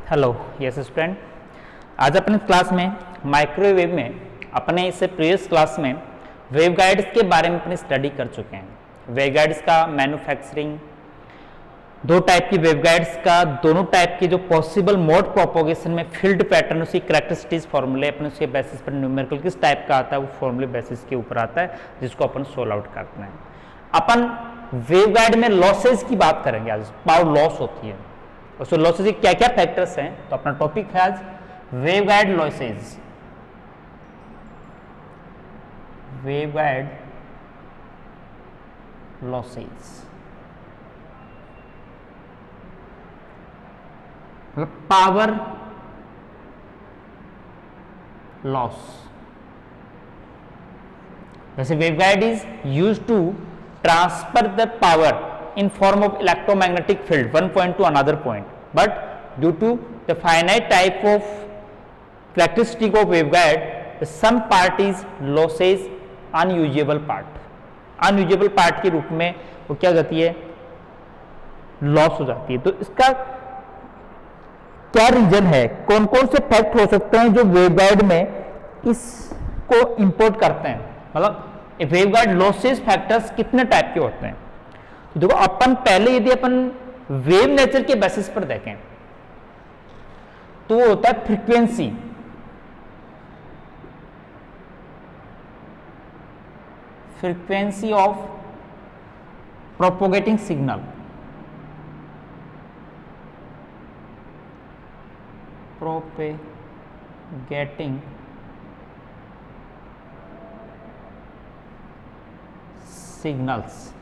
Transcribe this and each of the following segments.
Hello yes student, आज अपने class में माइक्रोवेव में अपने इससे प्रीवियस क्लास में वेवगाइड्स के बारे में अपनी स्टडी कर चुके हैं। वेवगाइड्स का मैन्युफैक्चरिंग, दो टाइप की वेवगाइड्स का, दोनों टाइप की जो पॉसिबल मोड प्रोपोगेशन में फील्ड पैटर्न, उसकी करैक्टरिस्टिक्स फॉर्मूले अपने उसके बेसिस पर न्यूमेरिकल किस टाइप का आता है वो फॉर्मूले बेसिस के ऊपर आता है, जिसको अपन सोल्व आउट करते हैं। अपन वेवगाइड में लॉसेज की बात करेंगे आज। पावर लॉस होती है, उसमें लॉसेज के क्या क्या फैक्टर्स हैं, तो अपना टॉपिक है आज वेवगाइड लॉसेज। वेवगाइड लॉसेज मतलब पावर लॉस। वैसे waveguide is used to transfer the power in form of electromagnetic field one point to another point, but due to the finite type of characteristic of waveguide, some part is losses, unusable part। unusable part के रूप में वो क्या जाती है, loss हो जाती है। तो इसका क्या रीजन है, कौन कौन से फैक्ट हो सकते हैं जो वेवगाइड में इसको इंपोर्ट करते हैं, मतलब वेवगाइड लॉसेस फैक्टर्स कितने टाइप के होते हैं। तो देखो, अपन पहले यदि अपन वेव नेचर के बेसिस पर देखें तो वो होता है frequency. Frequency of propagating signal, propagating signals.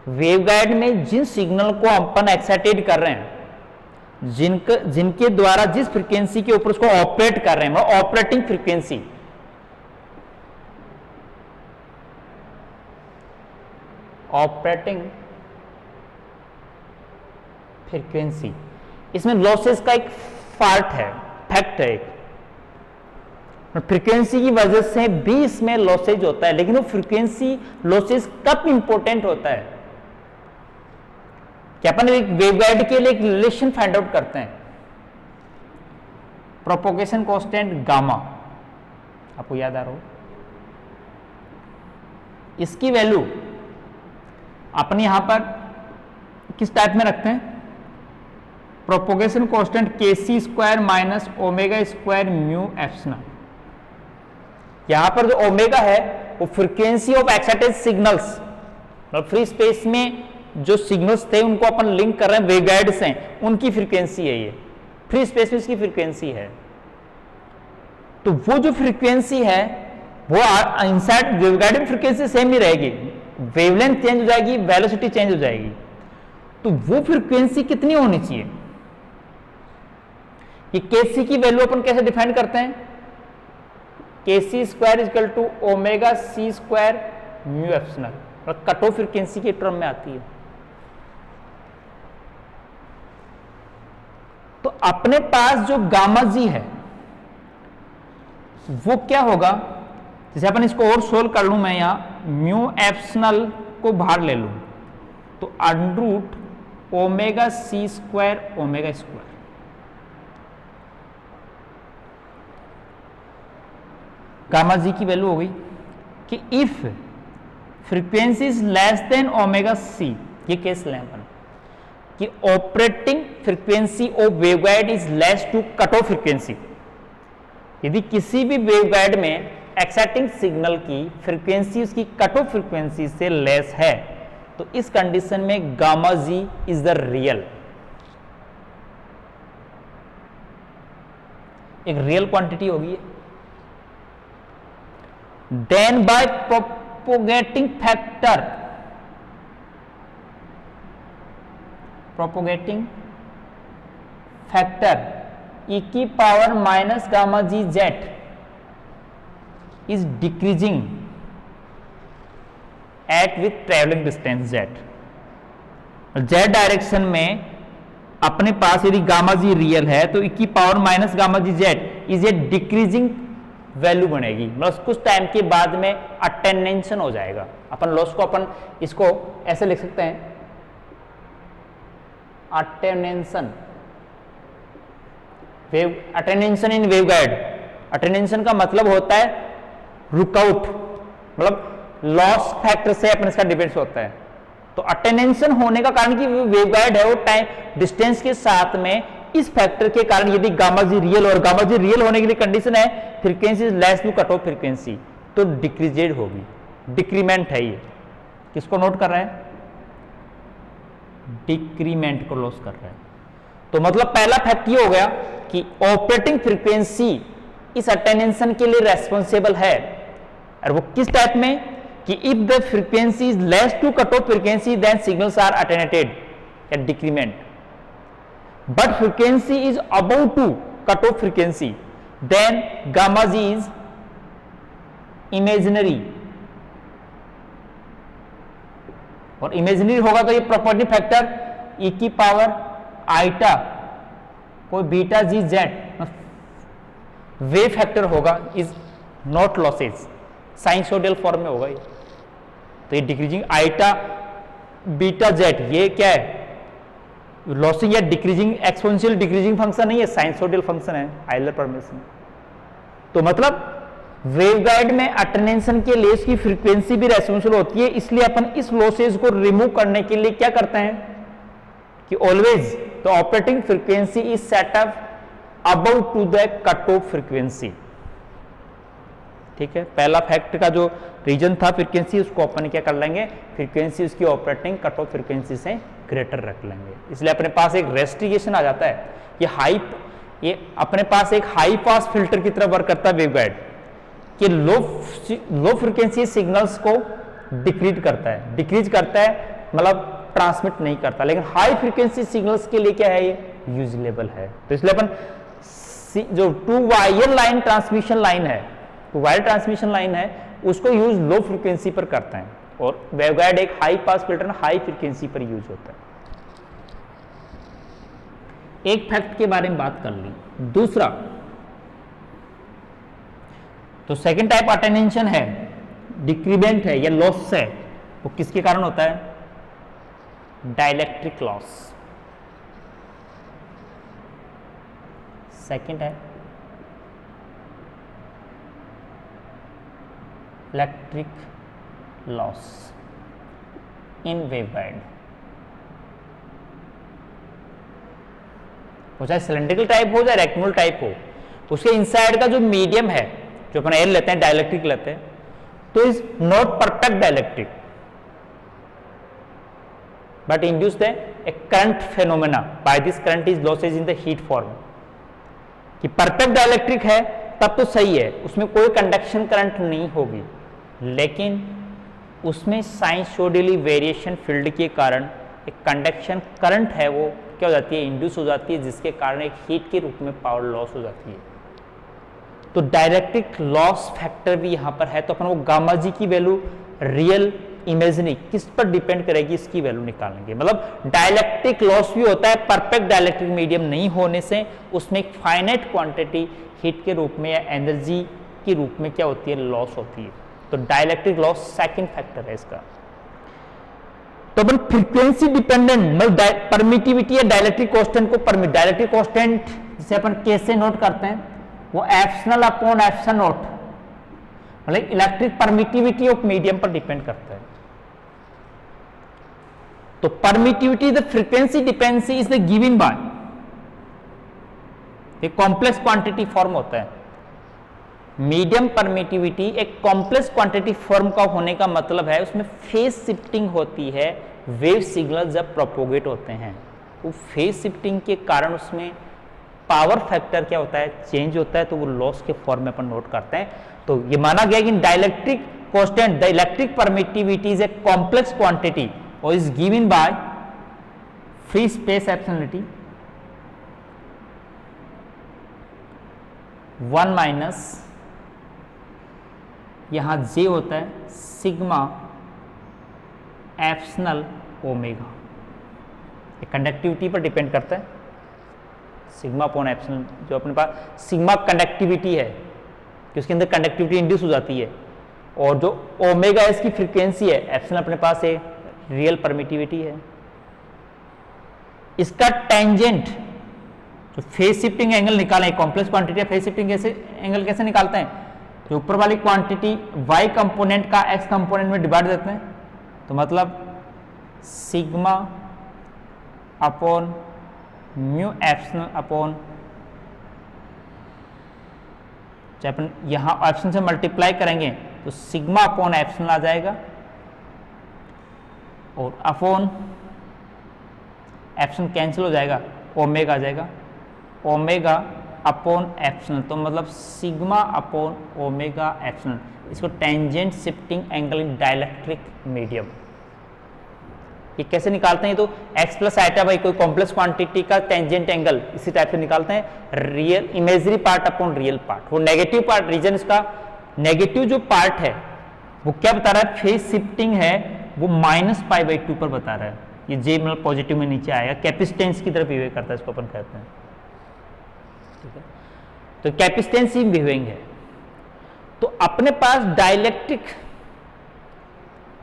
Waveguide में जिन सिग्नल को अपन एक्साइटेड कर रहे हैं, जिनके द्वारा जिस फ्रीक्वेंसी के ऊपर उसको ऑपरेट कर रहे हैं, मतलब ऑपरेटिंग फ्रीक्वेंसी, ऑपरेटिंग फ्रीक्वेंसी, इसमें लॉसेस का एक पार्ट है, फैक्ट है एक। फ्रीक्वेंसी की वजह से भी इसमें लॉसेज होता है, लेकिन वो फ्रीक्वेंसी लॉसेज कब इंपॉर्टेंट होता है कि अपन एक वेवगाइड के लिए एक रिलेशन फाइंड आउट करते हैं, प्रोपोगेशन कांस्टेंट गामा, आपको याद आ रहा हो, इसकी वैल्यू अपन यहां पर किस टाइप में रखते हैं, propagation constant kc square minus omega square mu epsilon. यहां पर जो ओमेगा है वो फ्रीक्वेंसी ऑफ एक्साइटेड सिग्नल्स, मतलब फ्री स्पेस में जो सिग्नल्स थे उनको अपन लिंक कर रहे हैं वेवगाइड से, उनकी फ्रीक्वेंसी है, ये फ्री स्पेस में इसकी फ्रीक्वेंसी है। तो वो जो फ्रीक्वेंसी है वो इनसाइड वेवगाइड में फ्रीक्वेंसी सेम ही रहेगी, वेवलेंथ चेंज हो जाएगी, वेलोसिटी चेंज हो जाएगी। तो वो फ्रीक्वेंसी कितनी होनी चाहिए, ये kc की वैल्यू अपन कैसे डिफाइन करते हैं, kc square equal to omega C square mu epsilon, और कट ऑफ फ्रीक्वेंसी के टर्म में आती है। तो अपने पास जो गामा जी है वो क्या होगा, जैसे अपन इसको और सोल्व कर लूं, मैं यहां म्यू एप्सिलॉन को बाहर ले लूं तो अंडरूट ओमेगा सी square omega square. Gamma g की वैल्यू हो गई कि if frequency is less than omega C, ये केस लें अपन कि operating frequency of waveguide is less to cut off frequency. यदि किसी भी वेवगाइड में एक्साइटिंग सिग्नल की फ्रीक्वेंसी उसकी कट ऑफ फ्रीक्वेंसी से लेस है तो इस कंडीशन में gamma ji is the real, एक रियल क्वांटिटी होगी। Then by propagating factor, e की power minus gamma g z is decreasing at with travelling distance z. Z direction में अपने पास यदि गामा जी रियल है तो e की power minus gamma g z is a decreasing value बनेगी, मतलब कुछ टाइम के बाद में अटेन्यूएशन हो जाएगा। अपन लॉस को अपन इसको ऐसे लिख सकते हैं अटेन्यूएशन, वेव अटेन्यूएशन इन वेवगाइड। अटेन्यूएशन का मतलब होता है रुकआउट, मतलब लॉस फैक्टर से अपन इसका डिपेंड होता है। तो अटेन्यूएशन होने का कारण कि वेवगाइड है वो टाइम डिस्टेंस के साथ में इस फैक्टर के कारण यदि गामा जी रियल, और गामा जी रियल होने के लिए कंडीशन है frequency less to cut off frequency, तो डिक्रीजेड होगी, डिक्रीमेंट है ये। किसको नोट कर रहा है? डिक्रीमेंट को लॉस कर रहा है। तो मतलब पहला फैक्ट ये हो गया कि ऑपरेटिंग फ्रीक्वेंसी इस अटेन्यूएशन के लिए रेस्पॉन्सिबल है, और वो किस टाइप में कि if the frequency is less to cut off frequency then signals are attenuated या decrement, but frequency is above to cut off frequency then gamma ji is imaginary, और इमेजिनरी होगा तो ये प्रॉपर्टी फैक्टर e की power eta कोई beta g z wave factor होगा, is not losses, sinusoidal form में होगा ये। तो ये डिक्रीजिंग आइटा बीटा जेड ये क्या है? लॉसिंग या डिक्रीजिंग एक्सपोनेंशियल डिक्रीजिंग फंक्शन नहीं है, साइनसोडियल फंक्शन है, आइलर परमिशन। तो मतलब वेवगाइड में अटेन्यूएशन के लिए इसकी फ्रीक्वेंसी भी रेस्पॉन्सिबल होती है, इसलिए अपन इस लॉसेज को रिमूव करने के लिए क्या करते हैं कि always the operating frequency is set up above to the cut off frequency. ठीक है, पहला फैक्ट का जो रीजन था फ्रीक्वेंसी, उसको अपन क्या कर लेंगे, फ्रीक्वेंसी उसकी ऑपरेटिंग कट ऑफ फ्रीक्वेंसी से ग्रेटर रख लेंगे। इसलिए अपने पास एक रेस्ट्रिक्शन आ जाता है, ये अपने पास एक हाई पास फिल्टर की तरह वर्क करता है वेवगाइड, कि लो फ्रीक्वेंसी सिग्नल्स को डिक्रीज करता है, मतलब ट्रांसमिट नहीं करता, लेकिन हाई फ्रीक्वेंसी सिग्नल्स के लिए क्या है, ये यूजेबल है। तो इसलिए अपन जो two wire line transmission line है, टू वायर ट्रांसमिशन लाइन है, उसको यूज लो फ्रीक्वेंसी पर करते हैं, और वेवगाइड एक high pass filter high frequency पर यूज होता है। एक फैक्ट के बारे में बात कर ली। दूसरा, तो सेकेंड टाइप अटेन्यूएशन है, डिक्रीमेंट है या लॉस है, वो किसके कारण होता है? Dielectric loss. सेकेंड है इलेक्ट्रिक लॉस इन वेवगाइड। वो चाहे सिलेंड्रिकल टाइप हो चाहे रेक्टेंगुलर टाइप हो, उसके इनसाइड का जो मीडियम है, जो अपन एयर लेते हैं, डाइलेक्ट्रिक लेते हैं, तो is not perfect dielectric but induce the a current phenomena, by this current is losses in the heat form. कि परफेक्ट डाइलेक्ट्रिक है तब तो सही है, उसमें कोई कंडक्शन करंट नहीं होगी, लेकिन उसमें साइनसोडियली वेरिएशन फील्ड के कारण एक कंडक्शन करंट है, वो क्या हो जाती है, इंड्यूस हो जाती है, जिसके कारण एक हीट के रूप में पावर लॉस हो जाती है। तो डाइलेक्ट्रिक लॉस फैक्टर भी यहां पर है, तो अपन वो गामा जी की वैल्यू रियल इमेजिनरी किस पर डिपेंड करेगी, इसकी वैल्यू निकालेंगे। मतलब डाइलेक्ट्रिक लॉस भी होता है परफेक्ट डाइलेक्ट्रिक मीडियम नहीं होने से, उसमें एक फाइनाइट क्वांटिटी हीट के रूप में या एनर्जी के रूप में क्या होती है, लॉस होती है। तो डाइलेक्ट्रिक लॉस सेकंड फैक्टर है इसका। तो अपन फ्रीक्वेंसी डिपेंडेंट मतलब परमिटिविटी या डाइलेक्ट्रिक कांस्टेंट को डाइलेक्ट्रिक कांस्टेंट जिसे अपन कैसे नोट करते हैं, वो एप्सिलॉन अपॉन एप्सिलॉन नॉट, मतलब इलेक्ट्रिक परमिटिविटी ऑफ मीडियम पर डिपेंड करता है। तो permittivity the frequency dependency is the given by, एक कॉम्प्लेक्स क्वांटिटी फॉर्म होता है। मीडियम परमिटिविटी एक कॉम्प्लेक्स क्वांटिटी फॉर्म का होने का मतलब है उसमें फेज शिफ्टिंग होती है, वेव सिग्नल जब प्रोपोगेट होते हैं, तो फेज शिफ्टिंग के कारण उसमें पावर फैक्टर क्या होता है, चेंज होता है, तो वो लॉस के फॉर्म में अपन नोट करते हैं। तो ये माना गया कि dielectric constant the electric permittivity is a complex quantity और is given by free space epsilon 1 minus यहां जे होता है सिग्मा एप्सिलॉन ओमेगा, कंडक्टिविटी पर डिपेंड करता है। सिग्मा अपॉन एप्सिलॉन, जो अपने पास सिग्मा कंडक्टिविटी है कि उसके अंदर कंडक्टिविटी इंड्यूस हो जाती है, और जो ओमेगा इसकी फ्रीक्वेंसी है, एप्सिलॉन अपने पास है रियल परमिटिविटी है। इसका टेंजेंट जो फेज शिफ्टिंग एंगल निकालें, complex quantity phase shifting angle कैसे निकालते हैं, जो ऊपर वाली क्वांटिटी y कंपोनेंट का x कंपोनेंट में डिवाइड देते हैं, तो मतलब sigma upon mu epsilon upon, जब अपन यहां एप्सिलॉन से मल्टीप्लाई करेंगे तो सिग्मा अपॉन एप्सिलॉन आ जाएगा और अपॉन एप्सिलॉन कैंसिल हो जाएगा, ओमेगा आ जाएगा, ओमेगा अपॉन एप्सिलॉन, तो मतलब सिग्मा अपॉन ओमेगा एप्सिलॉन। इसको tangent shifting angle in dielectric medium, ये कैसे निकालते हैं, तो x प्लस आइटा बाई कोई कॉम्प्लेक्स क्वांटिटी का टेंजेंट एंगल इसी टाइप से निकालते हैं, real imagery part upon real part. वो नेगेटिव पार्ट रीजन, इसका नेगेटिव जो पार्ट है वो क्या बता रहा है, फेज शिफ्टिंग है वो -π/2 पर बता रहा है, ये जे मतलब पॉजिटिव में नीचे आएगा, कैपेसिटेंस की तरफ बिहेव करता है, इसको अपन कहते हैं, ठीक है। तो कैपेसिटेंस ही बिहेविंग है। तो अपने पास डाइलेक्ट्रिक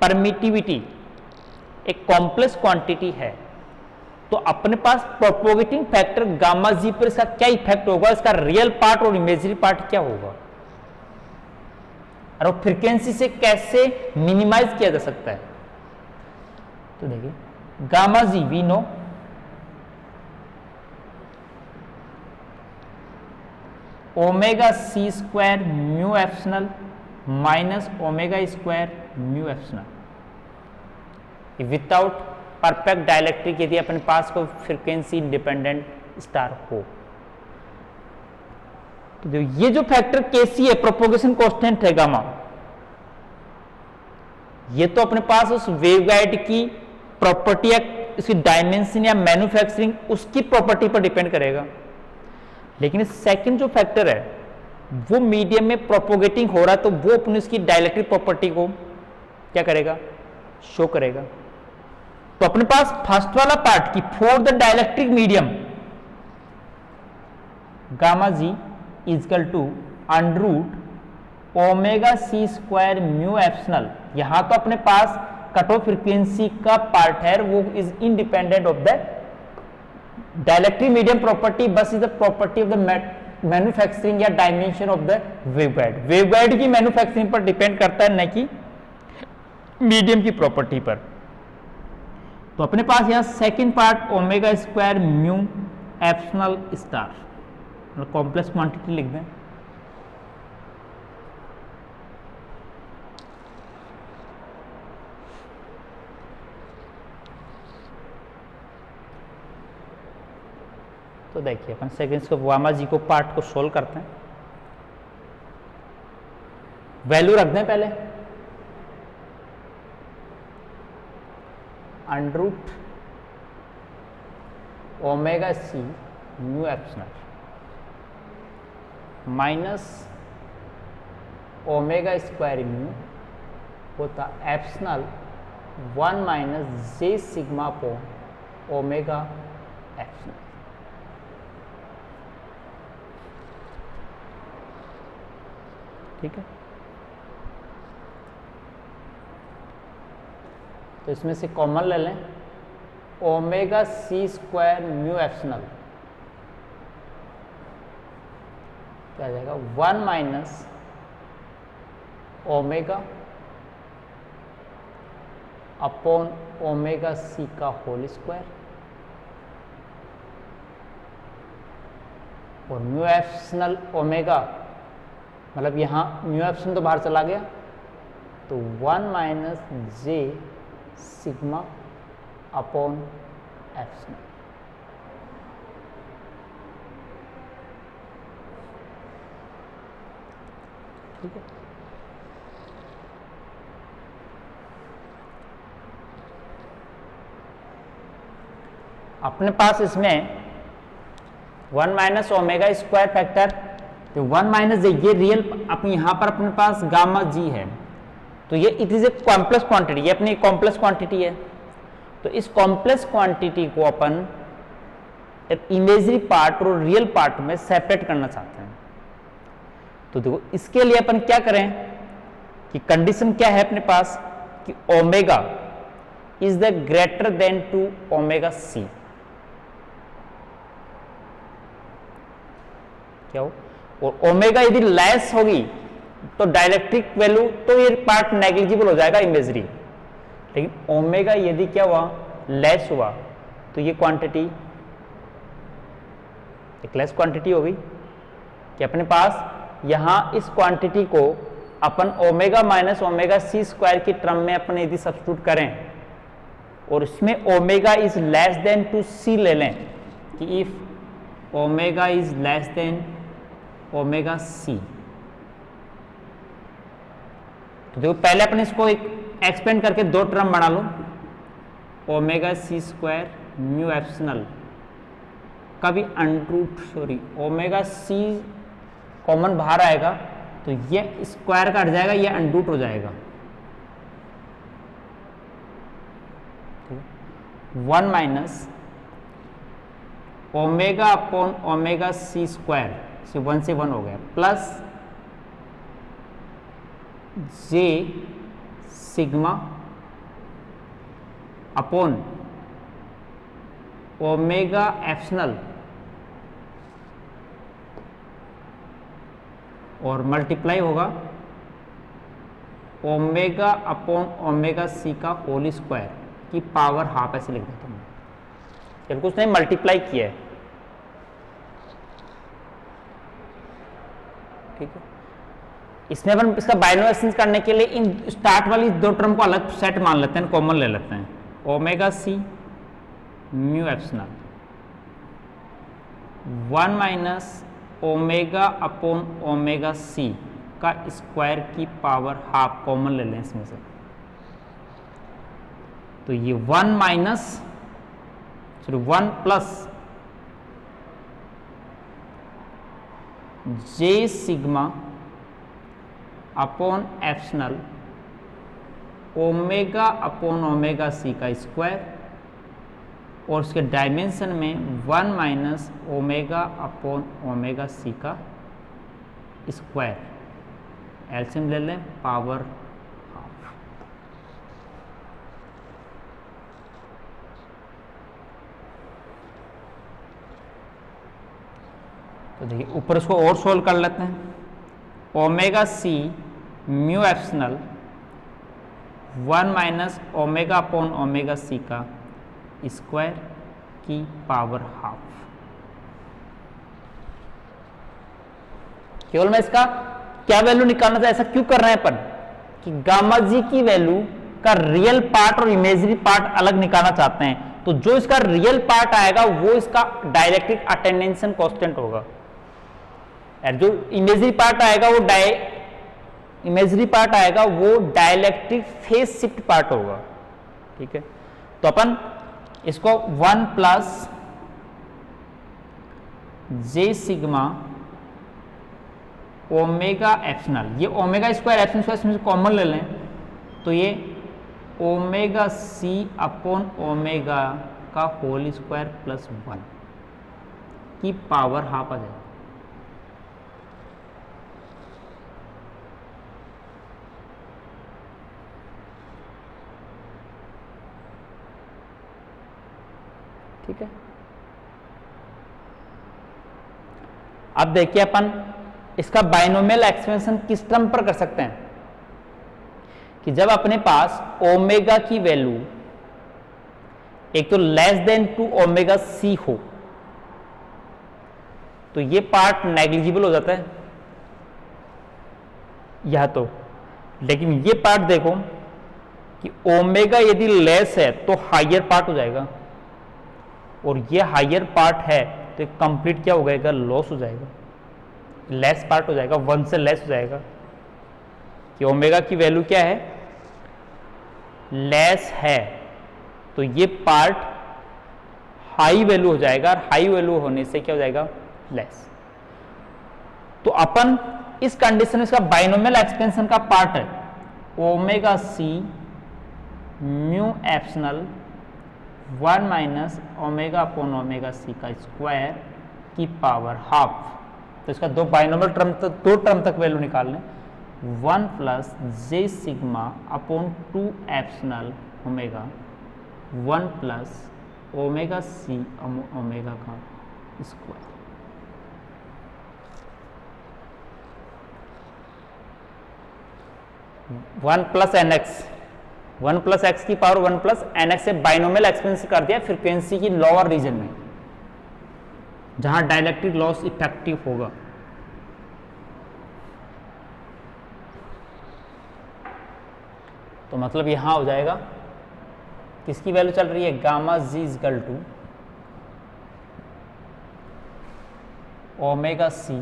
परमिटिविटी एक कॉम्प्लेक्स क्वांटिटी है, तो अपने पास प्रोपोगेटिंग फैक्टर गामा जी पर इसका क्या इफेक्ट होगा, इसका रियल पार्ट और इमेजरी पार्ट क्या होगा, और फ्रीक्वेंसी से कैसे मिनिमाइज किया जा सकता है। तो देखिए gamma g we know omega C square mu epsilon minus omega square mu epsilon without perfect dielectric, यदि अपने पास कोई फ्रीक्वेंसी इंडिपेंडेंट स्टार हो। तो ये जो फैक्टर केसी है, प्रोपोगेशन कांस्टेंट है गामा, ये तो अपने पास उस वेवगाइड की प्रॉपर्टी या उसकी डायमेंशन या मैन्युफैक्चरिंग उसकी प्रॉपर्टी पर डिपेंड करेगा, लेकिन सेकंड जो फैक्टर है वो मीडियम में प्रोपोगेटिंग हो रहा है, तो वो अपनी उसकी डाइलेक्ट्रिक प्रॉपर्टी को क्या करेगा, शो करेगा। तो अपने पास फर्स्ट वाला पार्ट की for the dielectric medium gamma ji is equal to under root omega C square mu epsilon, यहां तो अपने पास कट ऑफ फ्रीक्वेंसी का पार्ट है, वो is independent of the dielectric medium property, बस is the property of the manufacturing या dimension of the waveguide. Waveguide की मैन्युफैक्चरिंग पर डिपेंड करता है, न कि मीडियम की प्रॉपर्टी पर। तो अपने पास यहां second part omega square mu epsilon star complex quantity लिख दें, तो देखिए अपन सेकेंड्स को वामा जी को पार्ट को सोल्व करते हैं, वैल्यू रख दें पहले, अंडरूट ओमेगा सी mu epsilon minus omega square mu होता epsilon 1 minus j sigma upon omega epsilon. ठीक है, तो इसमें से कॉमन ले लें, ओमेगा सी स्क्वायर म्यू एप्सिलॉन क्या आ जाएगा, 1 माइनस ओमेगा अपॉन ओमेगा सी का होल स्क्वायर, और म्यू एप्सिलॉन ओमेगा मतलब यहां म्यू एप्सिलॉन तो बाहर चला गया, तो 1 minus j sigma upon epsilon. ठीक है, अपने पास इसमें 1 माइनस ओमेगा स्क्वायर फैक्टर, तो 1 माइनस ये रियल अपने यहां पर अपने पास गामा जी है, तो ये it is a complex quantity, ये अपनी कॉम्प्लेक्स क्वांटिटी है। तो इस कॉम्प्लेक्स क्वांटिटी को अपन इमेजरी पार्ट और रियल पार्ट में सेपरेट करना चाहते हैं। तो देखो इसके लिए अपन क्या करें कि कंडीशन क्या है अपने पास कि omega is the greater than two omega C, क्या हो, और ओमेगा यदि लेस होगी तो डाइलेक्ट्रिक वैल्यू, तो ये पार्ट नेग्लिजिबल हो जाएगा इमेजरी। लेकिन ओमेगा यदि क्या हुआ, लेस हुआ, तो ये क्वांटिटी एक लेस क्वांटिटी होगी कि अपने पास यहां इस क्वांटिटी को अपन ओमेगा माइनस ओमेगा सी स्क्वायर की टर्म में अपन यदि सब्स्टिट्यूट करें और इसमें omega is less than to C ले लें कि if omega is less than omega C, तो देखो पहले अपन इसको एक एक्सपेंड करके दो टर्म बना लो, ओमेगा सी स्क्वायर म्यू एप्सिलॉन का भी under root, sorry omega C common बाहर आएगा तो ये स्क्वायर का हट जाएगा, ये अंडरूट हो जाएगा, 1 माइनस ओमेगा अपॉन ओमेगा सी स्क्वायर, 1 से 1 हो गया, प्लस जे सिग्मा अपॉन ओमेगा एप्सिलॉन और मल्टीप्लाई होगा ओमेगा अपॉन ओमेगा सी का होल स्क्वायर की पावर हाफ, ऐसे लिख देता हूं, चल कुछ नहीं मल्टीप्लाई किया है, ठीक है। इसमें अपन इसका बाइनोमियल करने के लिए इन स्टार्ट वाली दो टर्म को अलग सेट मान लेते हैं, कॉमन ले लेते हैं, ओमेगा सी mu epsilon 1 minus omega upon omega सी का स्क्वायर की पावर हाफ कॉमन ले लें इसमें से, तो ये 1 माइनस सॉरी 1 प्लस जे sigma upon epsilon omega upon omega सी का स्क्वायर और उसके डायमेंशन में 1 माइनस ओमेगा अपॉन ओमेगा सी का स्क्वायर, एलसीएम ले लें पावर हाफ। तो देखिए ऊपर इसको और सोल्व कर लेते हैं, ओमेगा सी mu epsilon 1 minus omega upon omega सी का स्क्वायर की पावर हाफ। केवल मैं इसका क्या वैल्यू निकालना था, ऐसा क्यों कर रहे हैं अपन कि गामा जी की वैल्यू का रियल पार्ट और इमेजरी पार्ट अलग निकालना चाहते हैं, तो जो इसका रियल पार्ट आएगा वो इसका डाइलेक्ट्रिक अटेंडेंस कांस्टेंट होगा, और जो इमेजरी पार्ट आएगा वो डाइलेक्ट्रिक फेज शिफ्ट पार्ट होगा, ठीक है। तो अपन इसको 1 प्लस जे सिग्मा ओमेगा एप्सिलॉन, ये ओमेगा स्क्वायर एप्सिलॉन स्क्वायर इसमें से कॉमन ले लें, तो ये ओमेगा सी अपॉन ओमेगा का होल स्क्वायर प्लस 1 की पावर हाफ आ जाएगी। ठीक है, अब देखिए अपन इसका बाइनोमियल एक्सपेंशन किस टर्म पर कर सकते हैं कि जब अपने पास ओमेगा की वैल्यू एक तो less than two omega C हो तो ये पार्ट नेग्लिजिबल हो जाता है यह तो, लेकिन ये पार्ट देखो कि ओमेगा यदि लेस है तो हायर पार्ट हो जाएगा, और ये हायर पार्ट है तो कंप्लीट क्या हो जाएगा, लॉस हो जाएगा, लेस पार्ट हो जाएगा, 1 से लेस हो जाएगा कि ओमेगा की वैल्यू क्या है, लेस है, तो ये पार्ट हाई वैल्यू हो जाएगा, और हाई वैल्यू होने से क्या हो जाएगा, लेस। तो अपन इस कंडीशन में इसका बाइनोमियल एक्सपेंशन का पार्ट है ओमेगा सी mu epsilon 1 minus omega upon omega सी का स्क्वायर की पावर हाफ। तो इसका दो बाइनोमियल टर्म तक, दो टर्म तक वैल्यू निकाल लें, 1 प्लस जे sigma upon 2 epsilon omega 1 plus omega C omega का square. 1 plus n x, 1 plus x की पावर 1 प्लस एन एक्स से बाइनोमियल एक्सपेंस कर दिया फ्रीक्वेंसी की लोअर रीजन में जहां डाइलेक्ट्रिक लॉस इफेक्टिव होगा। तो मतलब यहां हो जाएगा, किसकी वैल्यू चल रही है, gamma ji is equal to omega C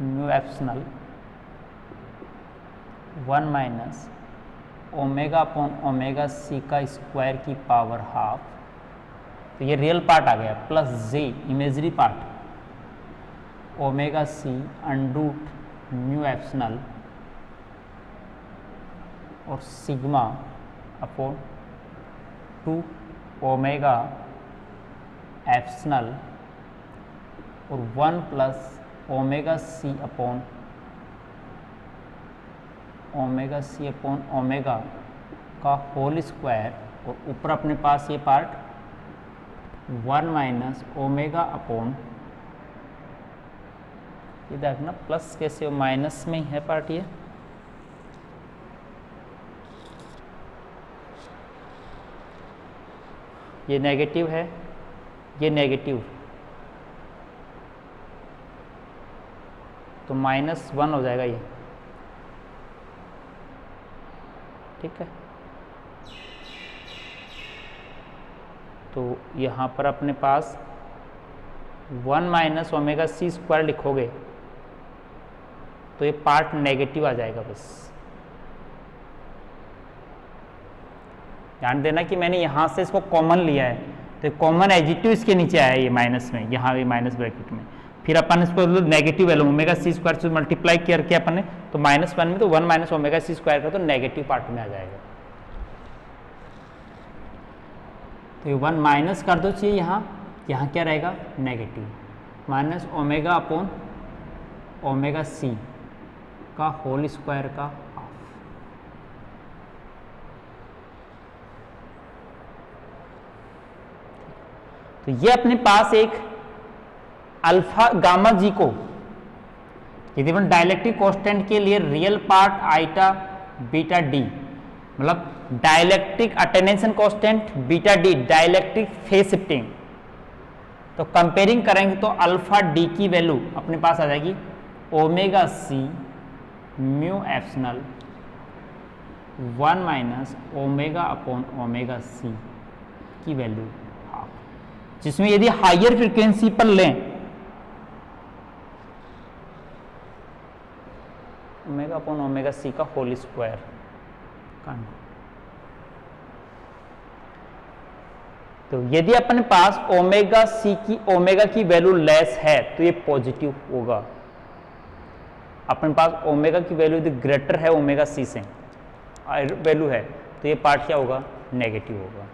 mu epsilon 1 minus omega upon omega सी का स्क्वायर की पावर हाफ। तो ये रियल पार्ट आ गया, plus j imaginary part omega C under root mu epsilon और सिग्मा अपॉन 2 ओमेगा एप्सिलॉन और 1 plus omega C upon omega का whole square और ऊपर अपने पास ये पार्ट 1 माइनस ओमेगा अपॉन, ये देखना प्लस कैसे माइनस में ही है पार्ट, ये नेगेटिव है, ये नेगेटिव, तो -1 हो जाएगा ये, ठीक है। तो यहाँ पर अपने पास 1 माइनस ओमेगा सी स्क्वायर लिखोगे तो ये पार्ट नेगेटिव आ जाएगा। बस ध्यान देना कि मैंने यहाँ से इसको कॉमन लिया है, तो कॉमन एडिटिव इसके नीचे आया ये माइनस में, यहाँ ये माइनस ब्रैकेट में, फिर अपन इसको नेगेटिव वैल्यू ओमेगा सी स्क्वायर से मल्टीप्लाई करके अपन ने तो -1 में, तो 1 माइनस ओमेगा सी स्क्वायर का तो नेगेटिव पार्ट में आ जाएगा। तो ये 1 माइनस कर दो चाहिए, यहाँ क्या रहेगा, negative, minus omega upon omega सी का होल स्क्वायर का हाफ। तो ये अपने पास एक अल्फा गामा जी को, यदि अपन डाइलेक्ट्रिक कांस्टेंट के लिए real part eta beta d, मतलब dielectric attenuation constant beta d dielectric phase shifting, तो कंपेयरिंग करेंगे तो अल्फा डी की वैल्यू अपने पास आ जाएगी ओमेगा सी mu epsilon 1 minus omega upon omega C की वैल्यू हाफ, जिसमें यदि हायर फ्रीक्वेंसी पर लें ओमेगा अपॉन ओमेगा सी का होल स्क्वायर, तो यदि अपने पास ओमेगा सी की ओमेगा की वैल्यू लेस है तो ये पॉजिटिव होगा। अपने पास ओमेगा की वैल्यू यदि ग्रेटर है ओमेगा सी से वैल्यू है तो ये पार्ट क्या होगा, नेगेटिव होगा।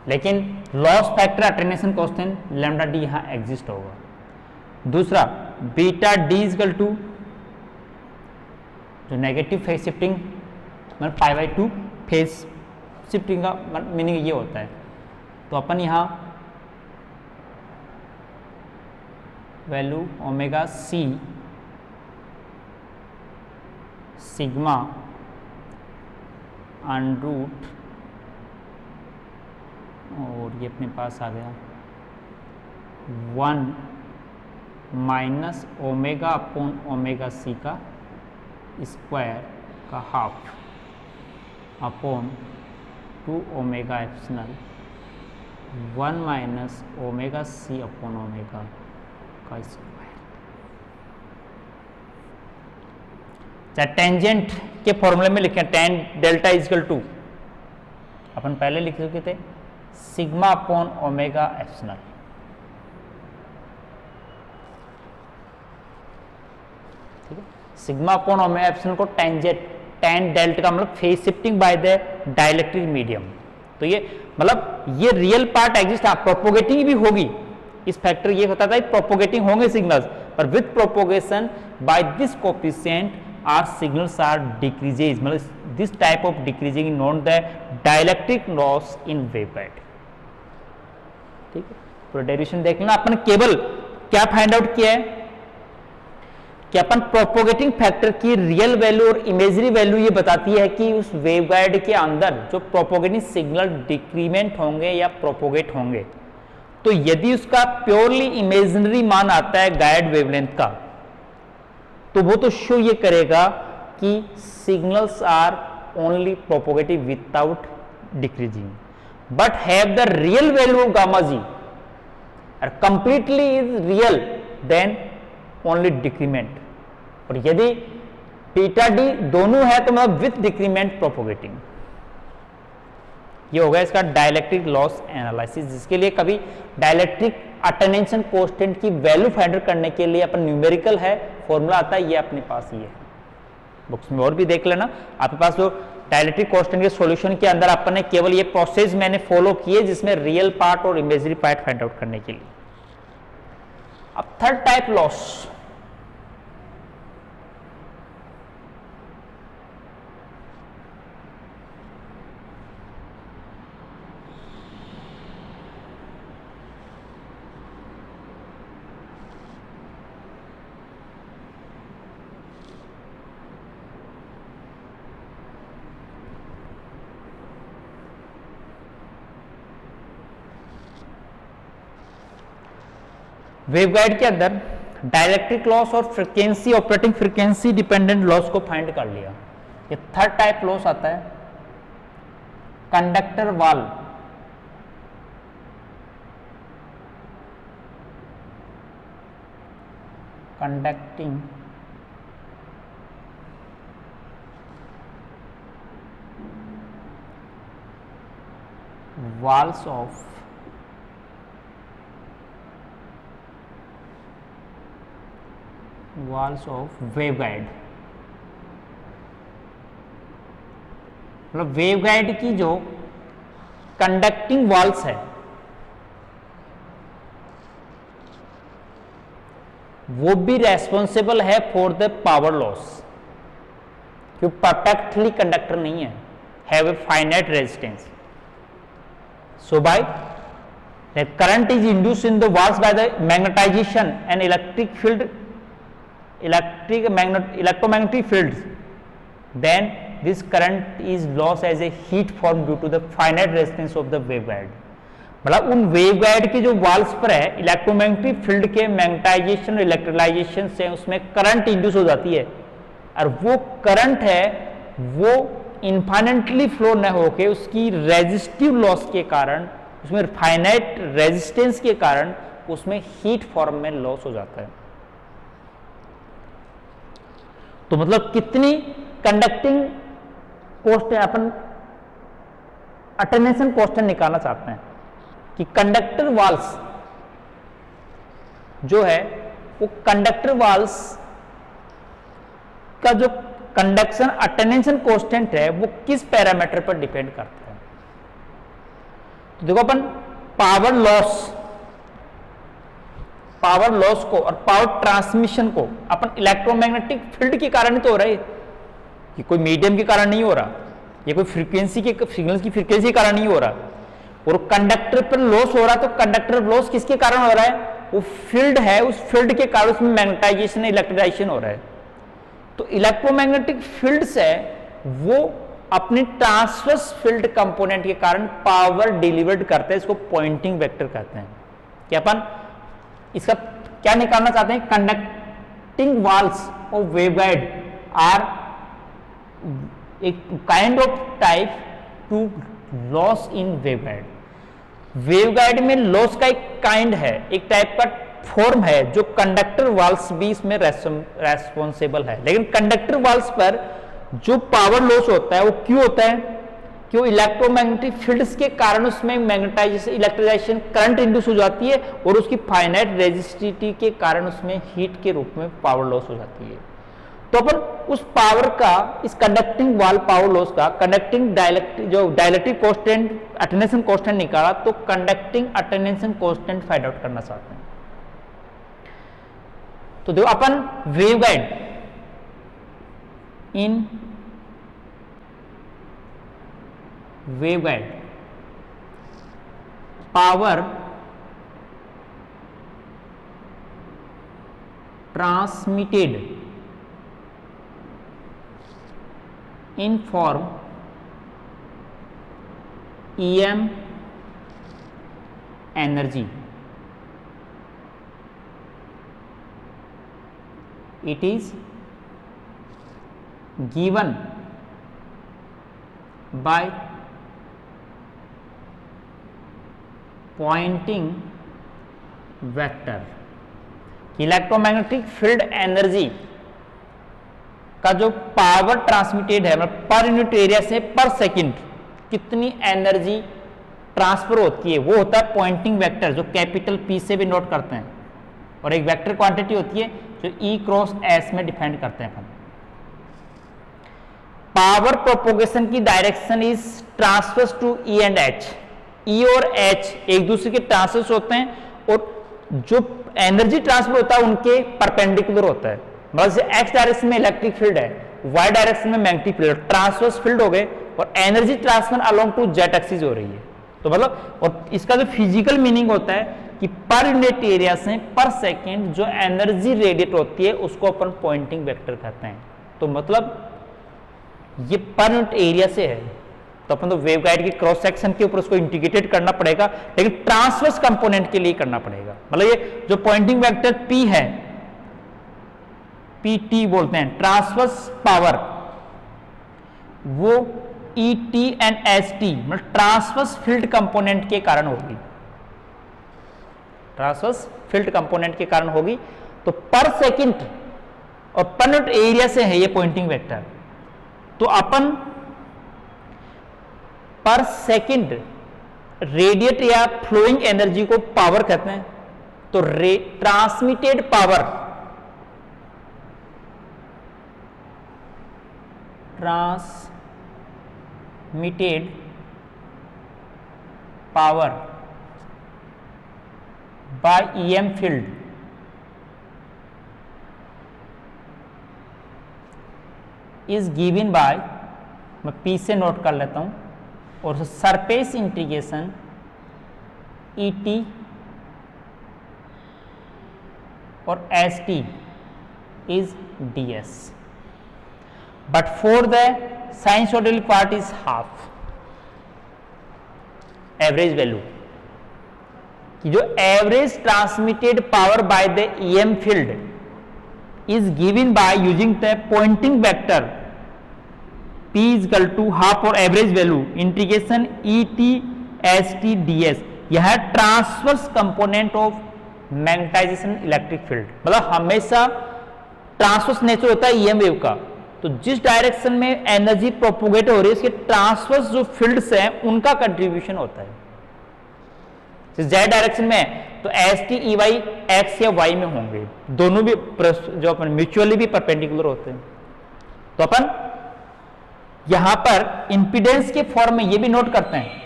लेकिन loss factor attention constant lambda D यहां एग्जिस्ट होगा। दूसरा बीटा डी इजकल टू जो नेगेटिव फेज शिफ्टिंग मतलब π/2 फेज शिफ्टिंग का मीनिंग ये होता है, तो अपन यहाँ value omega C sigma under root और ये अपने पास आ गया 1 माइनस ओमेगा अपॉन ओमेगा सी का स्क्वायर का half upon 2 omega epsilon 1 minus omega C upon omega का स्क्वायर। चाहे टेंजेंट के फॉर्मूले में लिखें, टेन डेल्टा इजकल टू अपन पहले लिख चुके थे सिग्मा अपॉन ओमेगा एप्सिलॉन, ठीक है। सिग्मा अपॉन ओमेगा एप्सिलॉन को टेंजेंट टेन डेल्टा का मतलब phase shifting by the dielectric medium, तो ये मतलब ये रियल पार्ट एग्जिस्ट, प्रोपोगेटिंग भी होगी। इस फैक्टर ये होता था प्रोपोगेटिंग होंगे सिग्नल्स, पर with propagation by this coefficient are signals are decreases, मतलब this type of decreasing known the dielectric loss in waveguide, ठीक है। तो डेरिवेशन देख लेना। अपन केवल क्या फाइंड आउट किया है कि अपन प्रोपोगेटिंग फैक्टर की रियल वैल्यू और इमेजरी वैल्यू ये बताती है कि उस वेवगाइड के अंदर जो प्रोपोगेटिंग सिग्नल डिक्रीमेंट होंगे या प्रोपोगेट होंगे, तो यदि उसका प्योरली इमेजिनरी मान आता है गाइड वेवलेंथ का, तो वो तो शो ये करेगा कि signals are only propagative without decreasing, but have the real value of gamma g और completely is real, then only decrement. और यदि बीटा डी दोनों है तो मतलब विथ डिक्रीमेंट प्रोपोगेटिंग। ये होगा इसका डाइलेक्ट्रिक लॉस एनालिसिस, जिसके लिए कभी डाइलेक्ट्रिक अटेंशन कांस्टेंट की वैल्यू फाइंड आउट करने के लिए अपन न्यूमेरिकल है फॉर्मूला आता है, ये अपने पास ये है, बुक्स में और भी देख लेना आपके पास। जो डाइलेक्ट्रिक कांस्टेंट के सॉल्यूशन के अंदर अपन ने केवल ये प्रोसेस मैंने फॉलो किए जिसमें रियल पार्ट और इमेजरी पार्ट फाइंड आउट करने के लिए। अब थर्ड टाइप लॉस, वेवगाइड के अंदर डाइलेक्ट्रिक लॉस और frequency operating frequency dependent loss को फाइंड कर लिया। ये थर्ड टाइप लॉस आता है कंडक्टर वाल, कंडक्टिंग walls of वेवगाइड। मतलब वेवगाइड की जो कंडक्टिंग वॉल्स है वो भी रेस्पॉन्सिबल है फॉर द पावर लॉस, क्यों परफेक्टली कंडक्टर नहीं है, have a finite resistance. So by the current is induced in the walls by the magnetization and electromagnetic fields, then this current is lost as a heat formed due to the finite resistance of the waveguide। मतलब उन waveguide के जो walls पर है electromagnetic field के magnetisation और इलेक्ट्रोलाइजेशन से उसमें करंट इंड्यूस हो जाती है, और वो करंट है वो इनफाइनेटली फ्लो न होके उसकी रेजिस्टिव लॉस के कारण, उसमें फाइनाइट रेजिस्टेंस के कारण उसमें हीट फॉर्म में लॉस हो जाता है। तो मतलब कितनी कंडक्टिंग कांस्टेंट अपन अटेंशन कांस्टेंट निकालना चाहते हैं कि कंडक्टर वाल्स जो है वो कंडक्टर वाल्स का जो कंडक्शन अटेंशन कांस्टेंट है वो किस पैरामीटर पर डिपेंड करता है। तो देखो अपन पावर लॉस को और पावर ट्रांसमिशन को अपन इलेक्ट्रोमैग्नेटिक फील्ड के कारण ही तो हो रहा है, ये कोई मीडियम के कारण नहीं हो रहा, ये कोई फ्रीक्वेंसी के सिग्नल्स की फ्रीक्वेंसी के कारण नहीं हो रहा। और कंडक्टर पर लॉस हो रहा है तो कंडक्टर लॉस किसके कारण हो रहा है, वो फील्ड है, उस फील्ड के कारण उसमें मैग्नेटाइजेशन इलेक्ट्रिलाइजेशन हो रहा है। तो इलेक्ट्रोमैग्नेटिक फील्ड्स है वो अपने ट्रांसवर्स फील्ड कंपोनेंट के कारण पावर डिलीवर्ड करते हैं, इसको पॉइंटिंग वेक्टर कहते हैं। कि अपन इसका क्या निकालना चाहते हैं, conducting walls of waveguide are एक kind of type to loss in waveguide. Waveguide में लॉस का एक काइंड है, एक टाइप का फॉर्म है जो कंडक्टर वाल्स भी इसमें रेस्पॉन्सिबल है। लेकिन कंडक्टर वाल्स पर जो पावर लॉस होता है वो क्यों होता है, क्यों इलेक्ट्रोमैग्नेटिक फील्ड्स के कारण उसमें मैग्नेटाइजेशन इलेक्ट्रिलाइजेशन करंट इंड्यूस हो जाती है और उसकी फाइनाइट रेजिस्टिविटी के कारण उसमें हीट के रूप में पावर लॉस हो जाती है। तो अपन उस पावर का, इस कंडक्टिंग वाल पावर लॉस का conducting dielectric constant attenuation constant निकाला, तो conducting attenuation constant find out करना चाहते हैं। तो देखो अपन waveguide in waveguide power transmitted in form EM energy. It is given by Poynting vector. Electromagnetic field energy का जो पावर ट्रांसमिटेड है मतलब पर यूनिट एरिया से पर सेकंड कितनी एनर्जी ट्रांसफर होती है वो होता है पॉइंटिंग वेक्टर, जो कैपिटल P से भी नोट करते हैं, और एक वेक्टर क्वांटिटी होती है जो E क्रॉस S में डिफाइन करते हैं अपन. पावर प्रोपोगेशन की direction is transverse to E and H. E और H एक दूसरे के ट्रांसवर्स होते हैं और जो एनर्जी ट्रांसफर होता है उनके परपेंडिकुलर होता है. मतलब एक्स डायरेक्शन में इलेक्ट्रिक फील्ड है, वाई डायरेक्शन में मैग्नेटिक फील्ड, ट्रांसवर्स फील्ड हो गए और energy transfer along to jet axis हो रही है. तो मतलब और इसका जो फिजिकल मीनिंग होता है कि पर यूनिट एरिया से पर सेकेंड जो एनर्जी रेडिएट होती है उसको अपन पॉइंटिंग वेक्टर कहते हैं. तो मतलब ये पर यूनिट एरिया से है तो अपन तो वेवगाइड के क्रॉस सेक्शन के ऊपर उसको इंटीग्रेटेड करना पड़ेगा, लेकिन ट्रांसवर्स कंपोनेंट के लिए करना पड़ेगा. मतलब ये जो पॉइंटिंग वेक्टर P है, PT बोलते हैं, ट्रांसवर्स पावर, वो ET एंड ST मतलब ट्रांसवर्स फील्ड कंपोनेंट के कारण होगी. ट्रांसवर्स फील्ड कंपोनेंट के कारण होगी. तो पर सेकंड और पर यूनिट एरिया से है ये पॉइंटिंग वेक्टर. तो अपन पर सेकंड रेडिएट या फ्लोइंग एनर्जी को पावर कहते हैं. तो transmitted power, transmitted power bye EM field is given bye, मैं P से नोट कर लेता हूं, और सरफेस इंटीग्रेशन ET और ST is ds, but for the sinusoidal part is half average value कि जो average transmitted power by the EM field is given by using the pointing vector P is equal to half और average value integration ET ST ds. यह है transverse component of magnetisation electric field. मतलब हमेशा transverse nature होता है EM wave का. तो जिस डायरेक्शन में एनर्जी प्रोपोगेट हो रही है उसके ट्रांसवर्स जो फील्ड्स हैं उनका कंट्रीब्यूशन होता है. जेड डायरेक्शन में तो ST EY एक्स या वाई में होंगे, दोनों भी जो अपन म्यूचुअली भी परपेंडिकुलर होते हैं. तो अपन यहां पर इंपीडेंस के फॉर्म में ये भी नोट करते हैं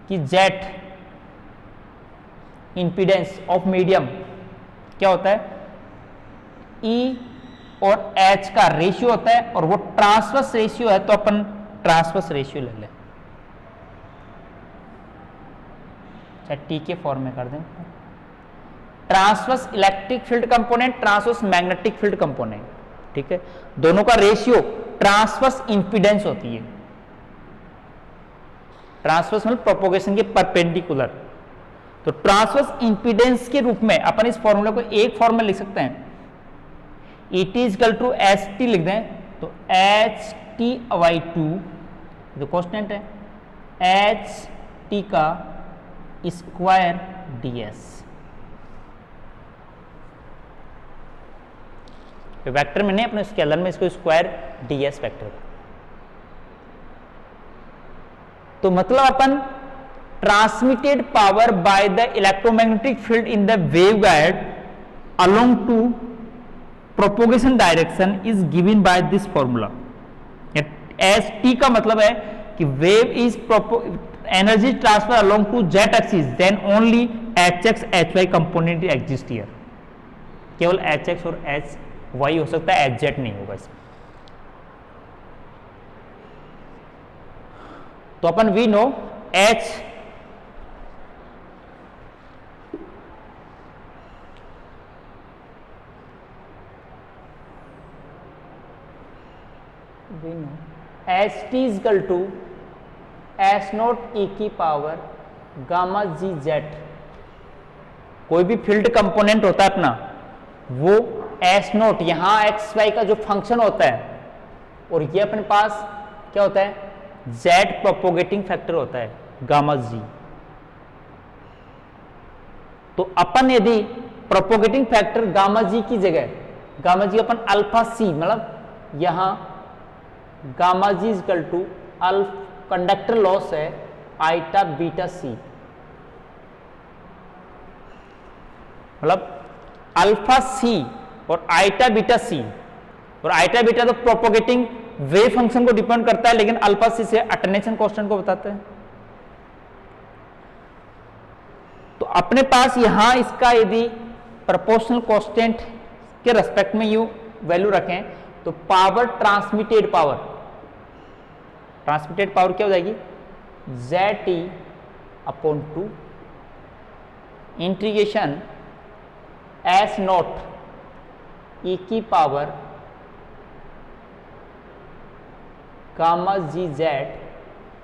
कि जेट इंपीडेंस ऑफ मीडियम क्या होता है, E और H का रेशियो होता है, और वो ट्रांसवर्स रेशियो है तो अपन ट्रांसवर्स रेशियो ले लें, चाहे T के फॉर्म में कर दें. Transverse electric field component, transverse magnetic field component, ठीक है, दोनों का रेशियो ट्रांसवर्स इंपीडेंस होती है. ट्रांसवर्स मतलब प्रोपोगेशन के परपेंडिकुलर. तो ट्रांसवर्स इंपीडेंस के रूप में अपन इस फॉर्मूला को एक फॉर्म में लिख सकते हैं, ET is equal to ST लिख दें तो HT/2 जो कांस्टेंट है, HT का स्क्वायर ds. वेक्टर में नहीं, अपने स्केलर में इसको स्क्वायर ds वेक्टर. तो मतलब अपन transmitted power by the electromagnetic field in the waveguide along to propagation direction is given by this formula. ST का मतलब है कि wave is energy transfer along to jet axis, then only HX HY component exist here. केवल HX और HY हो सकता है, HZ नहीं होगा इसमें. तो अपन we know H we know ht is equal to s not e की पावर गामा जी जेड। कोई भी फील्ड कंपोनेंट होता है अपना, वो एस नोट यहां एक्स वाई का जो फंक्शन होता है, और ये अपने पास क्या होता है, जेड प्रोपोगेटिंग फैक्टर होता है गामा जी। तो अपन यदि प्रोपोगेटिंग फैक्टर गामा जी की जगह गामा जी अपन अल्फा सी, मतलब यहां gamma G equal to conductor loss है आइटा बीटा सी, मतलब अल्फा सी और आइटा बीटा सी, और आइटा बीटा तो प्रोपोगेटिंग वेव फंक्शन को डिपेंड करता है, लेकिन अल्फा सी से अटेन्यूएशन कांस्टेंट को बताते हैं। तो अपने पास यहां इसका यदि प्रोपोर्शनल कांस्टेंट के रेस्पेक्ट में यू वैल्यू रखें तो पावर ट्रांसमिटेड पावर क्या हो जाएगी, Z T upon 2 integration S not E की पावर गामा जी Z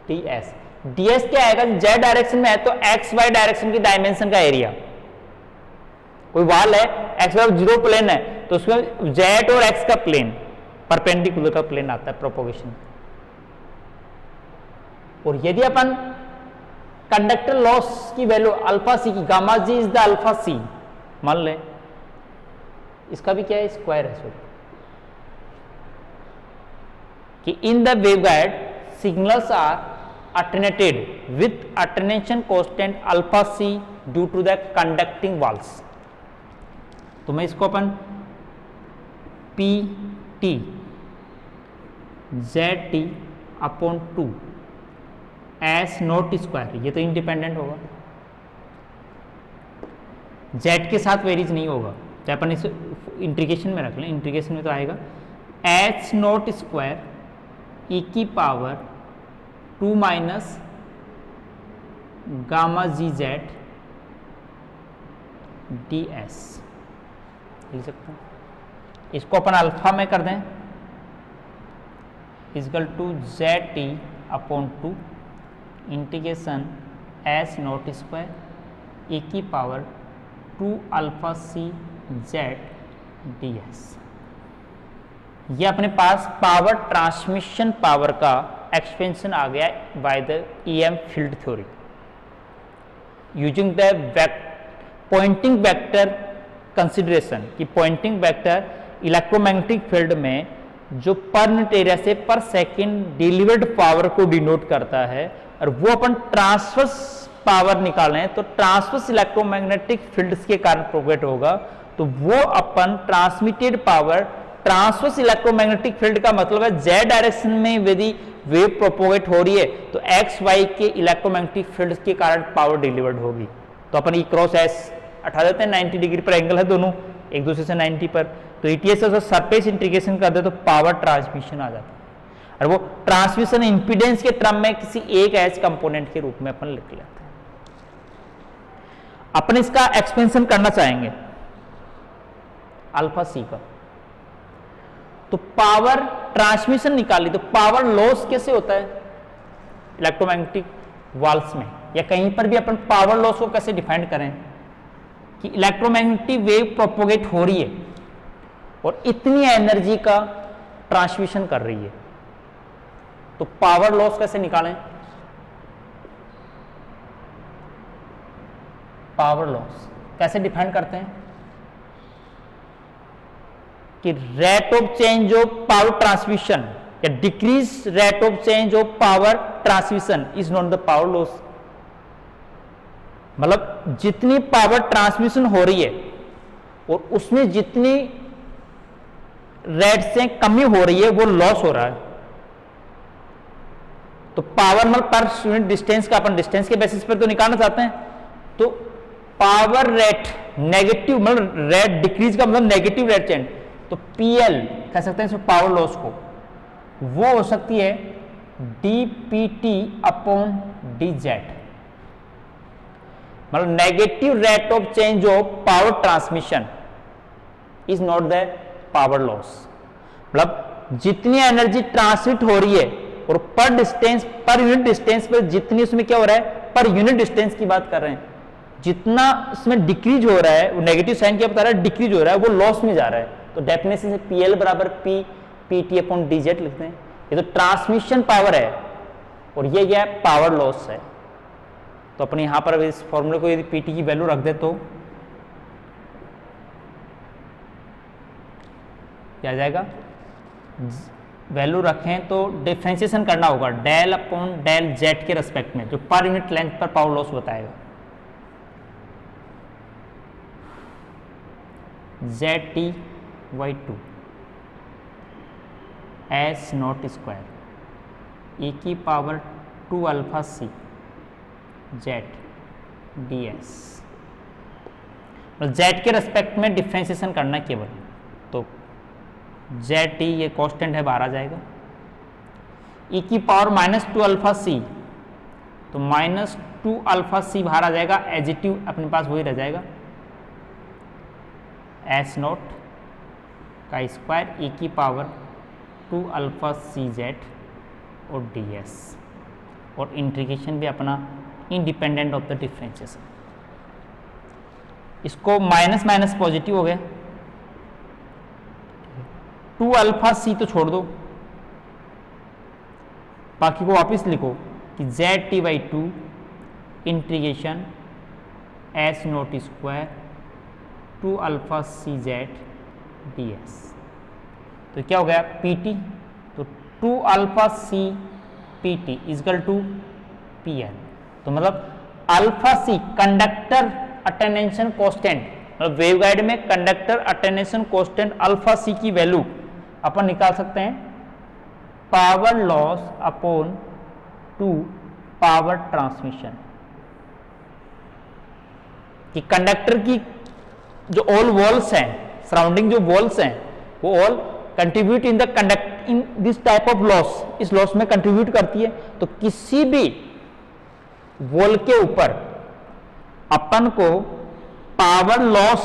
T S. D S क्या आएगा, जेड डायरेक्शन में है तो एक्स वाई डायरेक्शन की डायमेंशन का एरिया। कोई वाल है, एक्स वाई जीरो प्लेन है, तो उसमें जेड और एक्स का प्लेन परपेंडिकुलर का प्लेन आता है प्रोपोगेशन। और यदि अपन कंडक्टर लॉस की वैल्यू अल्फा सी की, gamma ji is the alpha C मान लें, इसका भी क्या है, स्क्वायर है सॉरी, कि in the waveguide signals are attenuated with attenuation constant alpha C due to the conducting walls. तो मैं इसको अपन P T Z T upon 2 S not square, ये तो इंडिपेंडेंट होगा, जेड के साथ वेरीज नहीं होगा, तो अपन इसे इंटीग्रेशन में रख लें, इंटीग्रेशन में तो आएगा एच नॉट स्क्वायर ई की पावर 2 माइनस गामा जी जेड डी एस लिख सकते हैं। इसको अपन अल्फा में कर दें, equal to Z T upon 2 integration S not square A की power 2 alpha C Z D S. ये अपने पास पावर ट्रांसमिशन पावर का एक्सपेंशन आ गया by the EM field theory using the Poynting vector consideration. कि पॉइंटिंग वेक्टर इलेक्ट्रोमैग्नेटिक फील्ड में जो पर यूनिट एरिया से पर सेकेंड डिलीवर्ड पावर को डिनोट करता है, और वो अपन ट्रांसवर्स पावर निकाल रहे हैं, तो ट्रांसवर्स इलेक्ट्रोमैग्नेटिक फील्ड्स के कारण प्रोपेगेट होगा, तो वो अपन transmitted power transverse electromagnetic field का मतलब है जेड डायरेक्शन में यदि वेव प्रोपोगेट हो रही है तो एक्स वाई के इलेक्ट्रोमैग्नेटिक फील्ड के कारण पावर डिलीवर्ड होगी। तो अपन ई क्रॉस एस हटा देते हैं, 90 डिग्री पर एंगल है दोनों एक दूसरे से 90 पर, तो ईटीएस से सरफेस इंटीग्रेशन कर दे तो पावर ट्रांसमिशन आ जाता है, और वो ट्रांसमिशन इंपीडेंस के टर्म में किसी एक एच कंपोनेंट के रूप में अपन लिख लेते हैं। अपन इसका एक्सपेंशन करना चाहेंगे अल्फा सी का, तो पावर ट्रांसमिशन निकाली, तो पावर लॉस कैसे होता है इलेक्ट्रोमैग्नेटिक वाल्स में, या कहीं पर भी अपन पावर लॉस को कैसे डिफाइन करें कि इलेक्ट्रोमैग्नेटिक वेव प्रोपोगेट हो रही है और इतनी एनर्जी का ट्रांसमिशन कर रही है, तो पावर लॉस कैसे निकालें। पावर लॉस कैसे डिफाइन करते हैं कि rate of change of power transmission या decrease rate of change of power transmission is not the power loss. मतलब जितनी पावर ट्रांसमिशन हो रही है और उसमें जितनी रेट से कमी हो रही है वो लॉस हो रहा है। तो पावर मतलब पर यूनिट डिस्टेंस का अपन डिस्टेंस के बेसिस पर तो निकालना चाहते हैं, तो पावर रेट नेगेटिव मतलब रेट डिक्रीज का मतलब नेगेटिव रेट चेंज, तो पीएल कह सकते हैं इसमें पावर लॉस को, वो हो सकती है डीपीटी अपॉन डीजेड, मतलब negative rate of change of power transmission is not the power loss. मतलब जितनी एनर्जी ट्रांसमिट हो रही है और पर डिस्टेंस, पर यूनिट डिस्टेंस पर जितनी उसमें क्या हो रहा है, पर यूनिट डिस्टेंस की बात कर रहे हैं, जितना इसमें डिक्रीज हो रहा है, वो नेगेटिव साइन क्या बता रहा है, डिक्रीज हो रहा है, वो लॉस में जा रहा है। तो डेफिनेशन से PL बराबर PT अपॉन DZ लिखते हैं। ये तो ट्रांसमिशन पावर है और ये क्या है, पावर लॉस है। तो अपने यहां पर इस फॉर्मूले को यदि PT की वैल्यू रख दे तो क्या आ जाएगा, वैल्यू रखें तो डिफरेंशिएशन करना होगा डेल अपॉन डेल Z के रेस्पेक्ट में, जो पर यूनिट लेंथ पर पावर लॉस बताएगा। ZT/2 S naught square e की power 2 alpha C Z DS, Z के रेस्पेक्ट में डिफरेंशिएशन करना केवल, तो ZT ये कांस्टेंट है, बाहर आ जाएगा। e की पावर -2 अल्फा C, तो -2 अल्फा C बाहर आ जाएगा, एजिटिव अपने पास वही रह जाएगा, S नॉट का स्क्वायर e की पावर 2 अल्फा CZ और DS, और इंटीग्रेशन भी अपना इंडिपेंडेंट ऑफ द डिफरेंशिएशन। इसको माइनस माइनस पॉजिटिव हो गया, 2 अल्फा C तो छोड़ दो, बाकी को वापस लिखो कि ZT/2 integration S naught square 2 alpha CZ DS। तो क्या हो गया PT, तो 2 alpha C PT equal to PL। तो मतलब alpha C conductor attenuation constant, मतलब वेवगाइड में conductor attenuation constant alpha C की वैल्यू अपन निकाल सकते हैं power loss upon 2 power transmission, कि कंडक्टर की जो ऑल वॉल्स हैं, सराउंडिंग जो वॉल्स हैं, वो all contribute in the conduct in this type of loss, इस लॉस में कंट्रीब्यूट करती है। तो किसी भी वॉल के ऊपर अपन को पावर लॉस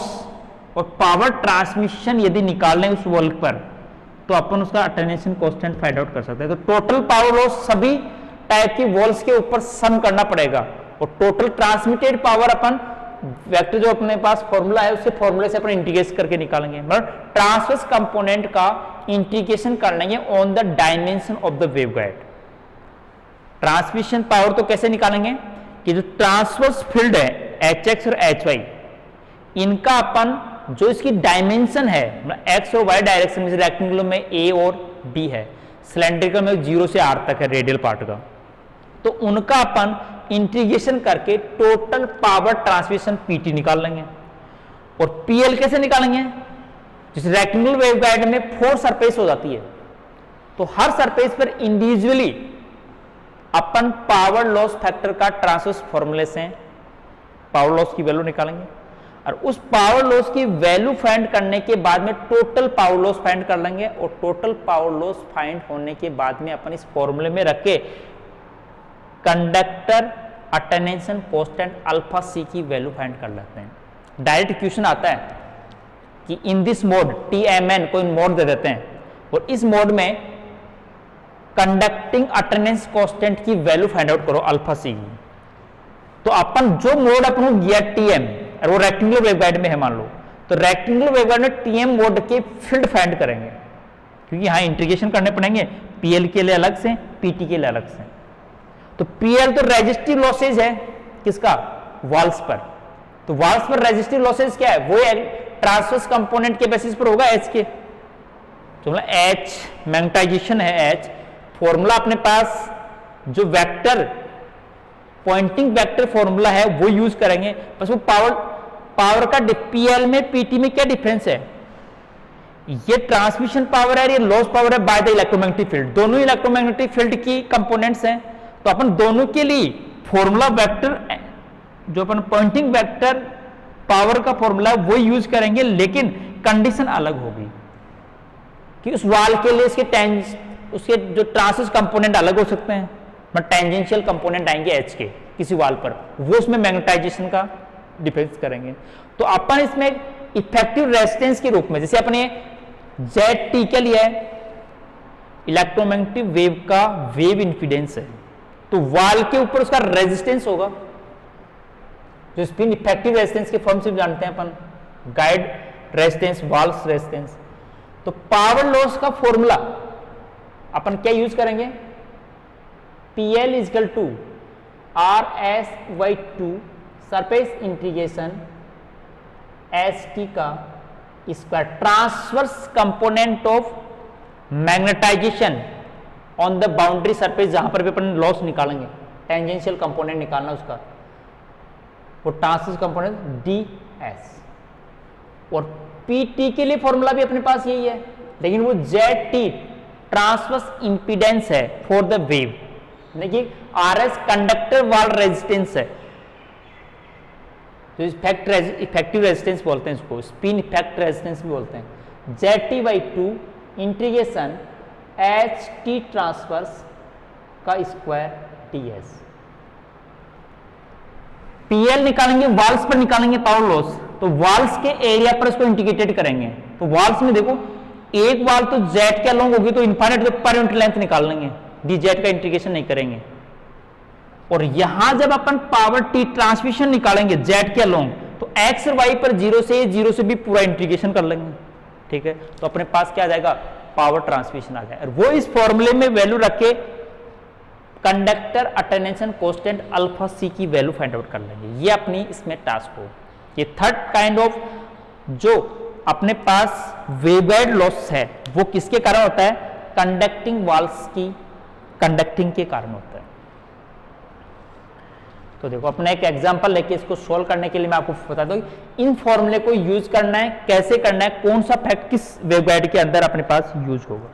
और पावर ट्रांसमिशन यदि निकालने उस वॉल पर, तो अपन उसका अटेन्यूएशन कांस्टेंट फाइंड आउट कर सकते हैं। तो टोटल पावर लॉस सभी टाइप की वॉल्स के ऊपर सम करना पड़ेगा, और टोटल ट्रांसमिटेड पावर अपन वेक्टर जो अपने पास फॉर्मूला है उससे फॉर्मूले से अपन इंटीग्रेट करके निकालेंगे, मतलब ट्रांसवर्स कंपोनेंट का इंटीग्रेशन कर लेंगे on the dimension of the waveguide. Transmission power तो कैसे निकालेंगे कि जो ट्रांसवर्स फील्ड है HX और HY, इनका अपन जो इसकी डायमेंशन है, मतलब x और y डायरेक्शन में, रेक्टेंगुलर में A और B है, सिलेंड्रिकल में 0 से R तक है रेडियल पार्ट का, तो उनका अपन इंटीग्रेशन करके टोटल पावर ट्रांसमिशन PT निकाल लेंगे। और PL कैसे निकालेंगे, जिस रेक्टेंगुलर वेवगाइड में 4 सरफेस हो जाती है, तो हर सरफेस पर इंडिविजुअली अपन पावर लॉस फैक्टर का ट्रांसवर्स फॉर्मूले से पावर लॉस की वैल्यू निकालेंगे, और उस पावर लॉस की वैल्यू फाइंड करने के बाद में टोटल पावर लॉस फाइंड कर लेंगे, और टोटल पावर लॉस फाइंड होने के बाद में अपन इस फॉर्मूले में रख के conductor attenuation constant alpha C की वैल्यू फाइंड कर लेते हैं। डायरेक्ट इक्वेशन आता है कि इन दिस मोड TMN को इन मोड दे देते हैं, और इस मोड में कंडक्टिंग अटेन्यूएशन कांस्टेंट की वैल्यू फाइंड आउट करो अल्फा C की। तो अपन जो मोड अपन को गया TM, और वो रेक्टेंगुलर वेवगाइड में है मान लो, तो रेक्टेंगुलर वेवगाइड में TM मोड के फील्ड फाइंड करेंगे, क्योंकि यहां इंटीग्रेशन करने पड़ेंगे PL के लिए अलग से, PT के लिए अलग से। तो PL तो रेजिस्टिव लॉसेज है किसका, वॉल्स पर, तो वॉल्स पर रेजिस्टिव लॉसेज क्या है, वो ट्रांसवर्स कंपोनेंट के बेसिस पर होगा H के, तो मतलब H मैग्नेटाइजेशन है H, फॉर्मूला अपने पास जो वेक्टर पॉइंटिंग वेक्टर फॉर्मूला है वो यूज करेंगे, बस वो पावर का PL में PT में क्या डिफरेंस है, ये ट्रांसमिशन पावर है, ये लॉस पावर है बाय द इलेक्ट्रोमैग्नेटिक फील्ड, दोनों इलेक्ट्रोमैग्नेटिक फील्ड की कंपोनेंट्स हैं। तो अपन दोनों के लिए फॉर्मूला वेक्टर जो अपन पॉइंटिंग वेक्टर पावर का फॉर्मूला वो यूज करेंगे, लेकिन कंडीशन अलग होगी कि उस वाल के लिए उसके जो ट्रांसवर्स कंपोनेंट अलग हो सकते हैं, मतलब टेंजेंशियल कंपोनेंट आएंगे H के किसी वाल पर, वो उसमें मैग्नेटाइजेशन का डिफेंस करेंगे। तो अपन इसमें इफेक्टिव रेजिस्टेंस के रूप में, जैसे अपने ZT के लिए इलेक्ट्रोमैग्नेटिक वेव का वेव इंफिडेंस है, तो वाल के ऊपर उसका रेजिस्टेंस होगा, जो स्पिन इफेक्टिव रेजिस्टेंस के फॉर्म से जानते हैं अपन, गाइड रेजिस्टेंस, वाल्स रेजिस्टेंस। तो पावर लॉस का फॉर्मूला अपन क्या यूज करेंगे, PL equal to RS/2 surface integration ST का square, transverse component of magnetization on the boundary surface, जहां पर भी अपन लॉस निकालेंगे, टेंजेंशियल कंपोनेंट निकालना उसका, वो ट्रांसवर्स कंपोनेंट DS। और PT के लिए फॉर्मूला भी अपने पास यही है, लेकिन वो ZT ट्रांसवर्स इंपीडेंस है फॉर द वेव, देखिए RS कंडक्टर वाल रेजिस्टेंस है, जो इफेक्टिव रेजिस्टेंस बोलते हैं इसको, स्पिन इफेक्ट रेजिस्टेंस भी बोलते हैं। ZT/2 इंटीग्रेशन HT ट्रांसवर्स का स्क्वायर DS। PL निकालेंगे, वाल्स पर निकालेंगे पावर लॉस, तो वाल्स के एरिया पर इसको इंटीग्रेटेड करेंगे, तो वाल्स में देखो एक वाल तो Z के अलोंग होगी, तो इनफाइनाइट पर यूनिट लेंथ निकाल लेंगे, dZ का इंटीग्रेशन नहीं करेंगे। और यहां जब अपन पावर T ट्रांसमिशन निकालेंगे Z के अलोंग, तो X और Y पर 0 से भी पूरा इंटीग्रेशन कर लेंगे, ठीक है। तो अपने पास क्या आ जाएगा, पावर ट्रांसमिशन आ जाएगा, और वो इस फॉर्मूले में वैल्यू रख के conductor attention constant alpha C की वैल्यू फाइंड आउट कर लेंगे। ये अपनी इसमें टास्क हो। ये थर्ड काइंड ऑफ जो अपने पास वेवगाइड लॉस है, वो किसके कारण होता है, कंडक्टिंग वाल्स की कंडक्टिंग के कारण होता है। तो देखो अपना एक एग्जांपल लेके इसको सोल्व करने के लिए मैं आपको बता दूं इन फॉर्मूले को यूज करना है, कैसे करना है, कौन सा फैक्ट किस वेवगाइड के अंदर अपने पास यूज होगा।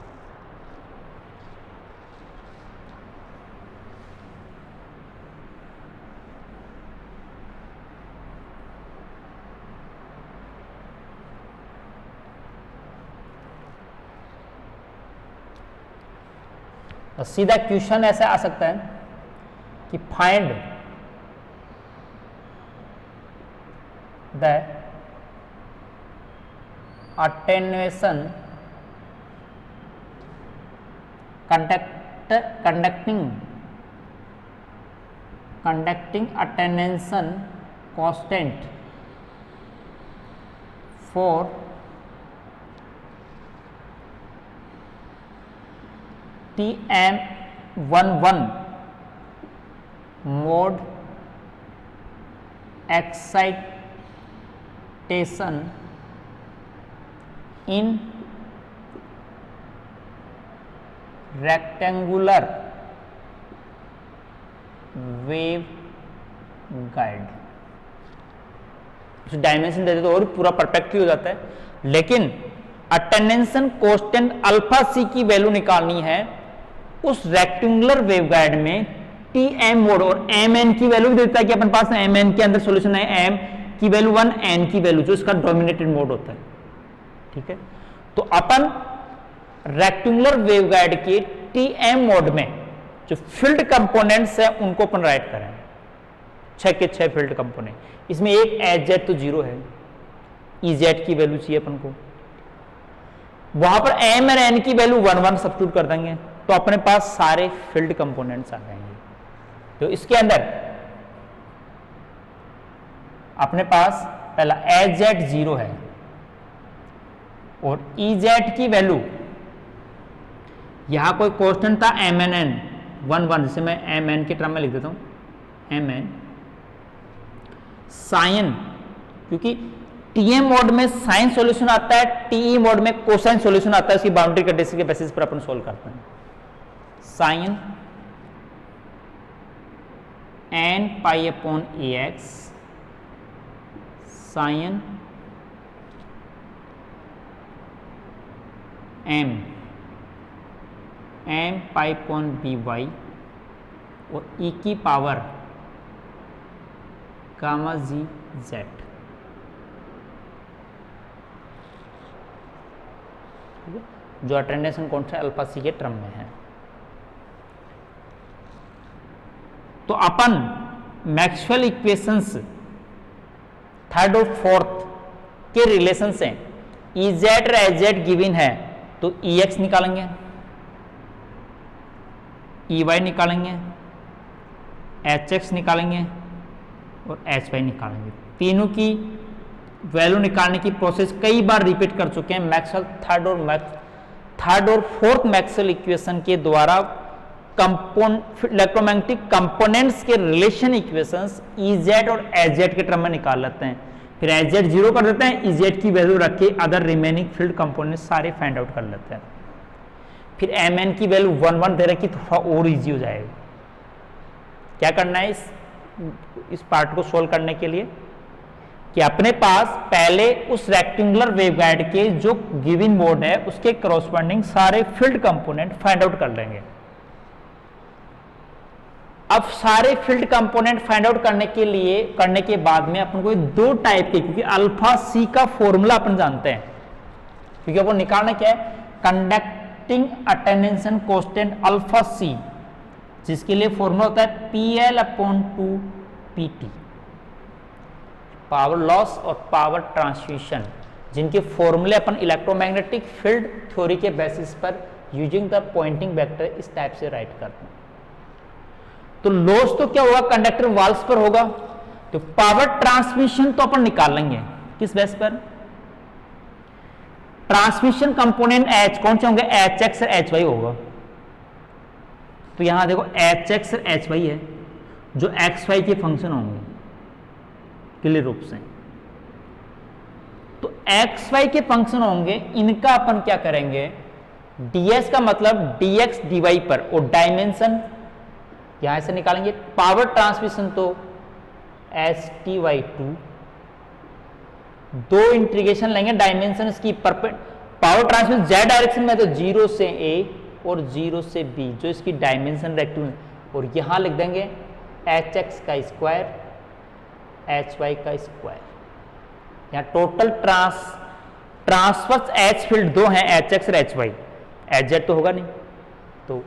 सीधा क्वेश्चन ऐसा आ सकता है कि find the attenuation conducting attenuation constant for TM11 mode excitation in rectangular waveguide। Dimension दे दे तो और पूरा परफेक्टली हो जाता है, लेकिन अटेन्युएशन कांस्टेंट अल्फा C की वैल्यू निकालनी है उस रेक्टेंगुलर वेवगाइड में TM मोड, और MN की वैल्यू भी देता है कि अपन पास MN के अंदर सॉल्यूशन है, M की वैल्यू 1, N की वैल्यू, जो इसका डोमिनेटेड मोड होता है, ठीक है। तो अपन रेक्टेंगुलर वेवगाइड के TM मोड में जो फील्ड कंपोनेंट्स है उनको अपन राइट करें, 6 के 6 फील्ड कंपोनेंट, इसमें एक HZ तो 0 है, EZ की वैल्यू चाहिए अपन को, वहां पर M और N की वैल्यू 1 1 सब्स्टिट्यूट कर देंगे, तो अपने पास सारे फील्ड कंपोनेंट्स आ जाएंगे। तो इसके अंदर अपने पास पहला HZ 0 है और EZ की वैल्यू, यहां कोई कांस्टेंट था MN 1 1, जिसे मैं MN के टर्म में लिख देता हूं, MN साइन, क्योंकि TM मोड में साइन सॉल्यूशन आता है, TE मोड में कोसाइन सॉल्यूशन आता है, उसकी बाउंड्री कंडीशन के बेसिस पर अपन सोल्व करते हैं। Sine n pi upon AX sine m pi upon BY और e की पावर गामा जी जेड, जो अटेंडेशन कांस्टेंट अल्फा C के टर्म में है। तो अपन मैक्सवेल इक्वेशंस थर्ड और फोर्थ के रिलेशन से EZ और HZ गिवन है, तो EX निकालेंगे, ई वाई निकालेंगे, एच एक्स निकालेंगे और एच वाई निकालेंगे। तीनों की वैल्यू निकालने की प्रोसेस कई बार रिपीट कर चुके हैं। मैक्सवेल थर्ड और फोर्थ मैक्सवेल इक्वेशन के द्वारा इलेक्ट्रोमैग्नेटिक कंपोनेंट्स के रिलेशन इक्वेशंस Ez और Hz के टर्म में निकाल लेते हैं, फिर Hz जीरो कर देते हैं, Ez की वैल्यू रख के अदर रिमेनिंग फील्ड कंपोनेंट्स सारे फाइंड आउट कर लेते हैं। फिर Mn की वैल्यू 1 1 दे रखी तो थोड़ा और इजी हो जाएगा। क्या करना है इस पार्ट को सोल्व करने के लिए कि अपने पास पहले उस रेक्टेंगुलर वेवगाइड के जो गिवन मोड है उसके करस्पॉन्डिंग सारे फील्ड कंपोनेंट फाइंड आउट कर लेंगे। अब सारे फील्ड कंपोनेंट फाइंड आउट करने के बाद में अपन को दो टाइप के, क्योंकि अल्फा सी का फॉर्मूला अपन जानते हैं, क्योंकि वो निकालना क्या है, कंडक्टिंग अटेंशन कांस्टेंट अल्फा सी, जिसके लिए फॉर्मूला होता है PL/2 PT, पावर लॉस और पावर ट्रांसमिशन, जिनके फॉर्मूले अपन इलेक्ट्रोमैग्नेटिक फील्ड थ्योरी के बेसिस पर यूजिंग द पॉइंटिंग वेक्टर इस टाइप से राइट करते हैं। तो लॉस तो क्या होगा, कंडक्टर वाल्स पर होगा, तो पावर ट्रांसमिशन तो अपन निकाल लेंगे किस बेस पर, ट्रांसमिशन कंपोनेंट H कौन से होंगे, HX और HY होगा। तो यहां देखो HX और HY है जो XY के फंक्शन होंगे क्लियर रूप से, तो XY के फंक्शन होंगे, इनका अपन क्या करेंगे, ds का मतलब dx dy पर, और डायमेंशन यहां से निकालेंगे, पावर ट्रांसमिशन तो ST/2, दो इंटीग्रेशन लेंगे डायमेंशन इसकी पावर ट्रांसमिशन z डायरेक्शन में तो 0 से a और 0 से b जो इसकी डायमेंशन रेक्टेंगल, और यहां लिख देंगे hx का स्क्वायर hy का स्क्वायर। यहां टोटल ट्रांसवर्स H फील्ड दो हैं, hx और hy, hz तो होगा नहीं, तो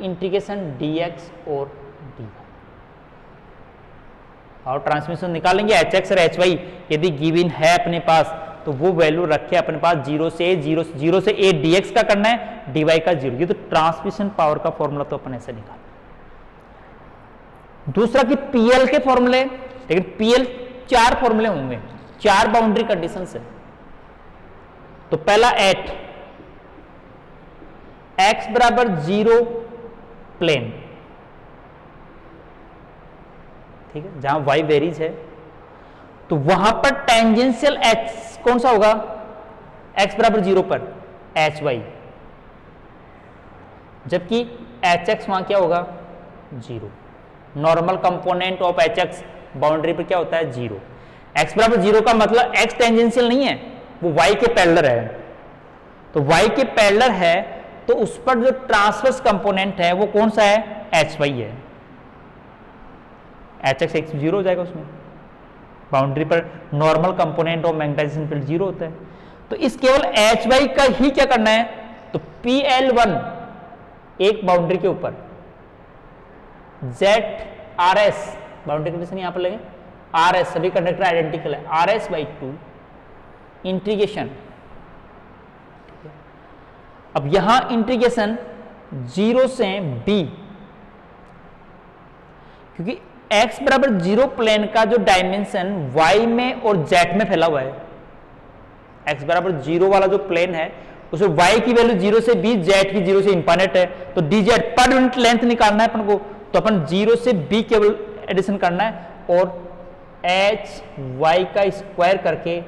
इंटीग्रेशन dx और dy, और ट्रांसमिशन निकालेंगे hx और hy यदि गिवन है अपने पास, तो वो वैल्यू रखे अपने पास 0 से a dx का करना है, dy का 0, ये तो ट्रांसमिशन पावर का फॉर्मूला तो अपन ऐसे निकाल। दूसरा कि PL के फॉर्मूले, लेकिन PL 4 फॉर्मूले होंगे, 4 बाउंड्री कंडीशन है। तो पहला एट x बराबर 0 प्लेन, ठीक है, जहां y वेरीज है, तो वहां पर टेंजेंशियल h कौन सा होगा, x बराबर 0 पर hy, जबकि hx वहां क्या होगा 0। Normal component of hx boundary पर क्या होता है 0। x बराबर 0 का मतलब x टेंजेंशियल नहीं है, वो y के पैरेलल है, तो y के पैरेलल है तो उस पर जो ट्रांसवर्स कंपोनेंट है वो कौन सा है, hy है, hx 0 हो जाएगा उसमें, बाउंड्री पर normal component of magnetisation field 0 होता है। तो इस केवल hy का ही क्या करना है, तो PL1 एक बाउंड्री के ऊपर, ZRS बाउंड्री कंडीशन यहां पर लगे, RS सभी कंडक्टर आइडेंटिकल है, RS/2 इंटीग्रेशन। अब यहां इंटीग्रेशन 0 से b, क्योंकि x बराबर 0 प्लेन का जो डायमेंशन y में और z में फैला हुआ है, x बराबर 0 वाला जो प्लेन है उसमें y की वैल्यू 0 से b, z की 0 से इंफाइनाइट है, तो dz पर यूनिट लेंथ निकालना है अपन को, तो अपन 0 से b केवल एडिशन करना है और hy का स्क्वायर करके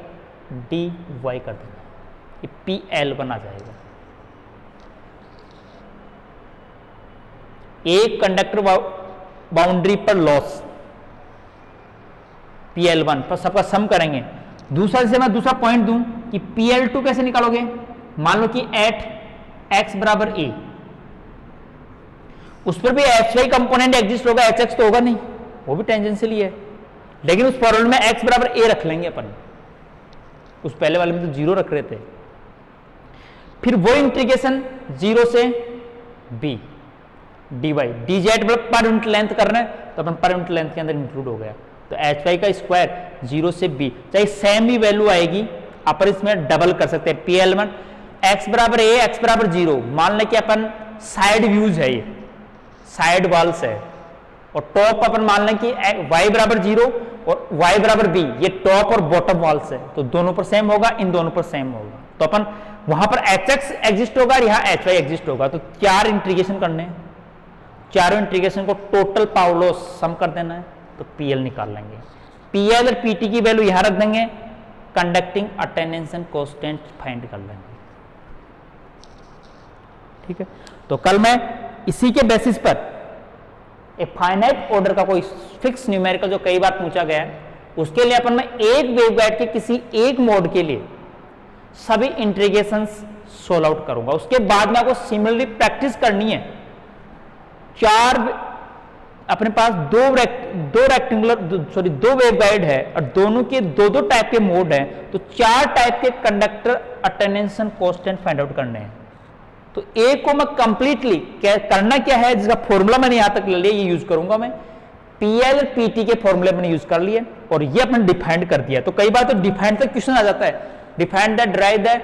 dy कर देना, ये PL1 आ जाएगा। एक कंडक्टर बाउंड्री पर लॉस PL1 पर सबका सम करेंगे। दूसरा से मैं दूसरा पॉइंट दूं कि PL2 कैसे निकालोगे, मान लो कि एट x बराबर a, उस पर भी hy कंपोनेंट एग्जिस्ट होगा, hx तो होगा नहीं, वो भी टेंजेंशियल ही है, लेकिन उस फॉर्मूले में x बराबर a रख लेंगे अपन, उस पहले वाले में तो 0 रख रहे थे। फिर वो इंटीग्रेशन 0 से b dy, dz मतलब पर यूनिट लेंथ करना है, तो अपन पर यूनिट लेंथ के अंदर इंक्लूड हो गया, तो hy का स्क्वायर 0 से b, चाहे सेम ही वैल्यू आएगी, अपन इसमें डबल कर सकते हैं, PL1 x बराबर a, x बराबर 0, मान लें कि अपन साइड व्यूज है ये, साइड वॉल्स है, और टॉप अपन मान लें कि y बराबर 0 और y बराबर b, ये टॉप और बॉटम वॉल्स है, तो दोनों पर सेम होगा, इन दोनों पर सेम होगा, तो अपन वहां पर hx एग्जिस्ट होगा और यहाँ hy एग्जिस्ट होगा, तो 4 इंटीग्रेशन करने हैं, चारों इंटीग्रेशन को टोटल पावर लॉस सम कर देना है, तो PL निकाल लेंगे। PL और PT की वैल्यू यहां रख देंगे, कंडक्टिंग अटेंडेंस कांस्टेंट फाइंड कर लेंगे। ठीक है, तो कल मैं इसी के बेसिस पर एक फाइनाइट ऑर्डर का कोई फिक्स न्यूमेरिकल जो कई बार पूछा गया है, उसके लिए अपन में एक वेवगाइड के किसी एक मोड के लिए सभी इंटीग्रेशंस सोल्व आउट करूंगा। उसके बाद में आपको सिमिलरली प्रैक्टिस करनी है। अपने पास दो वेवगाइड है और दोनों के दो टाइप के मोड हैं, तो 4 टाइप के conductor attendance constant find out करने हैं। तो एक को मैं कंप्लीटली करना क्या है, जिसका फॉर्मूला मैंने यहां तक ले लिया, ये यूज करूंगा मैं। PL और PT के फॉर्मूले मैंने यूज कर लिए और ये अपन डिफाइंड कर दिया। तो कई बार तो डिफाइंड तक क्वेश्चन आ जाता है, defined the drive the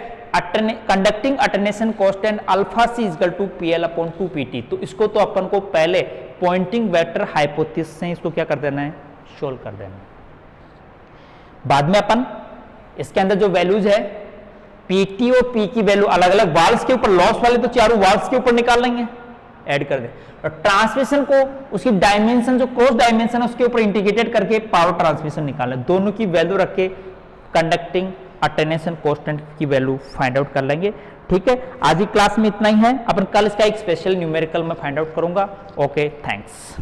conducting attenuation constant alpha c equal to PL upon 2 PT। तो इसको तो अपन को पहले पॉइंटिंग वेक्टर हाइपोथेसिस से इसको क्या कर देना है, सोल्व कर देना है। बाद में अपन इसके अंदर जो वैल्यूज है PT और P की वैल्यू अलग अलग वाल्स के ऊपर, लॉस वाले तो चारों वाल्स के ऊपर निकाल लेंगे, ऐड कर दे, और ट्रांसमिशन को उसकी डायमेंशन जो क्रॉस डायमेंशन है उसके ऊपर इंटीग्रेटेड करके पावर ट्रांसमिशन निकालना, दोनों की वैल्यू रख के कंडक्टिंग अटेंडेंस कांस्टेंट की वैल्यू फाइंड आउट कर लेंगे। ठीक है, आज की क्लास में इतना ही है, अपन कल इसका एक स्पेशल न्यूमेरिकल में फाइंड आउट करूंगा। Okay, thanks.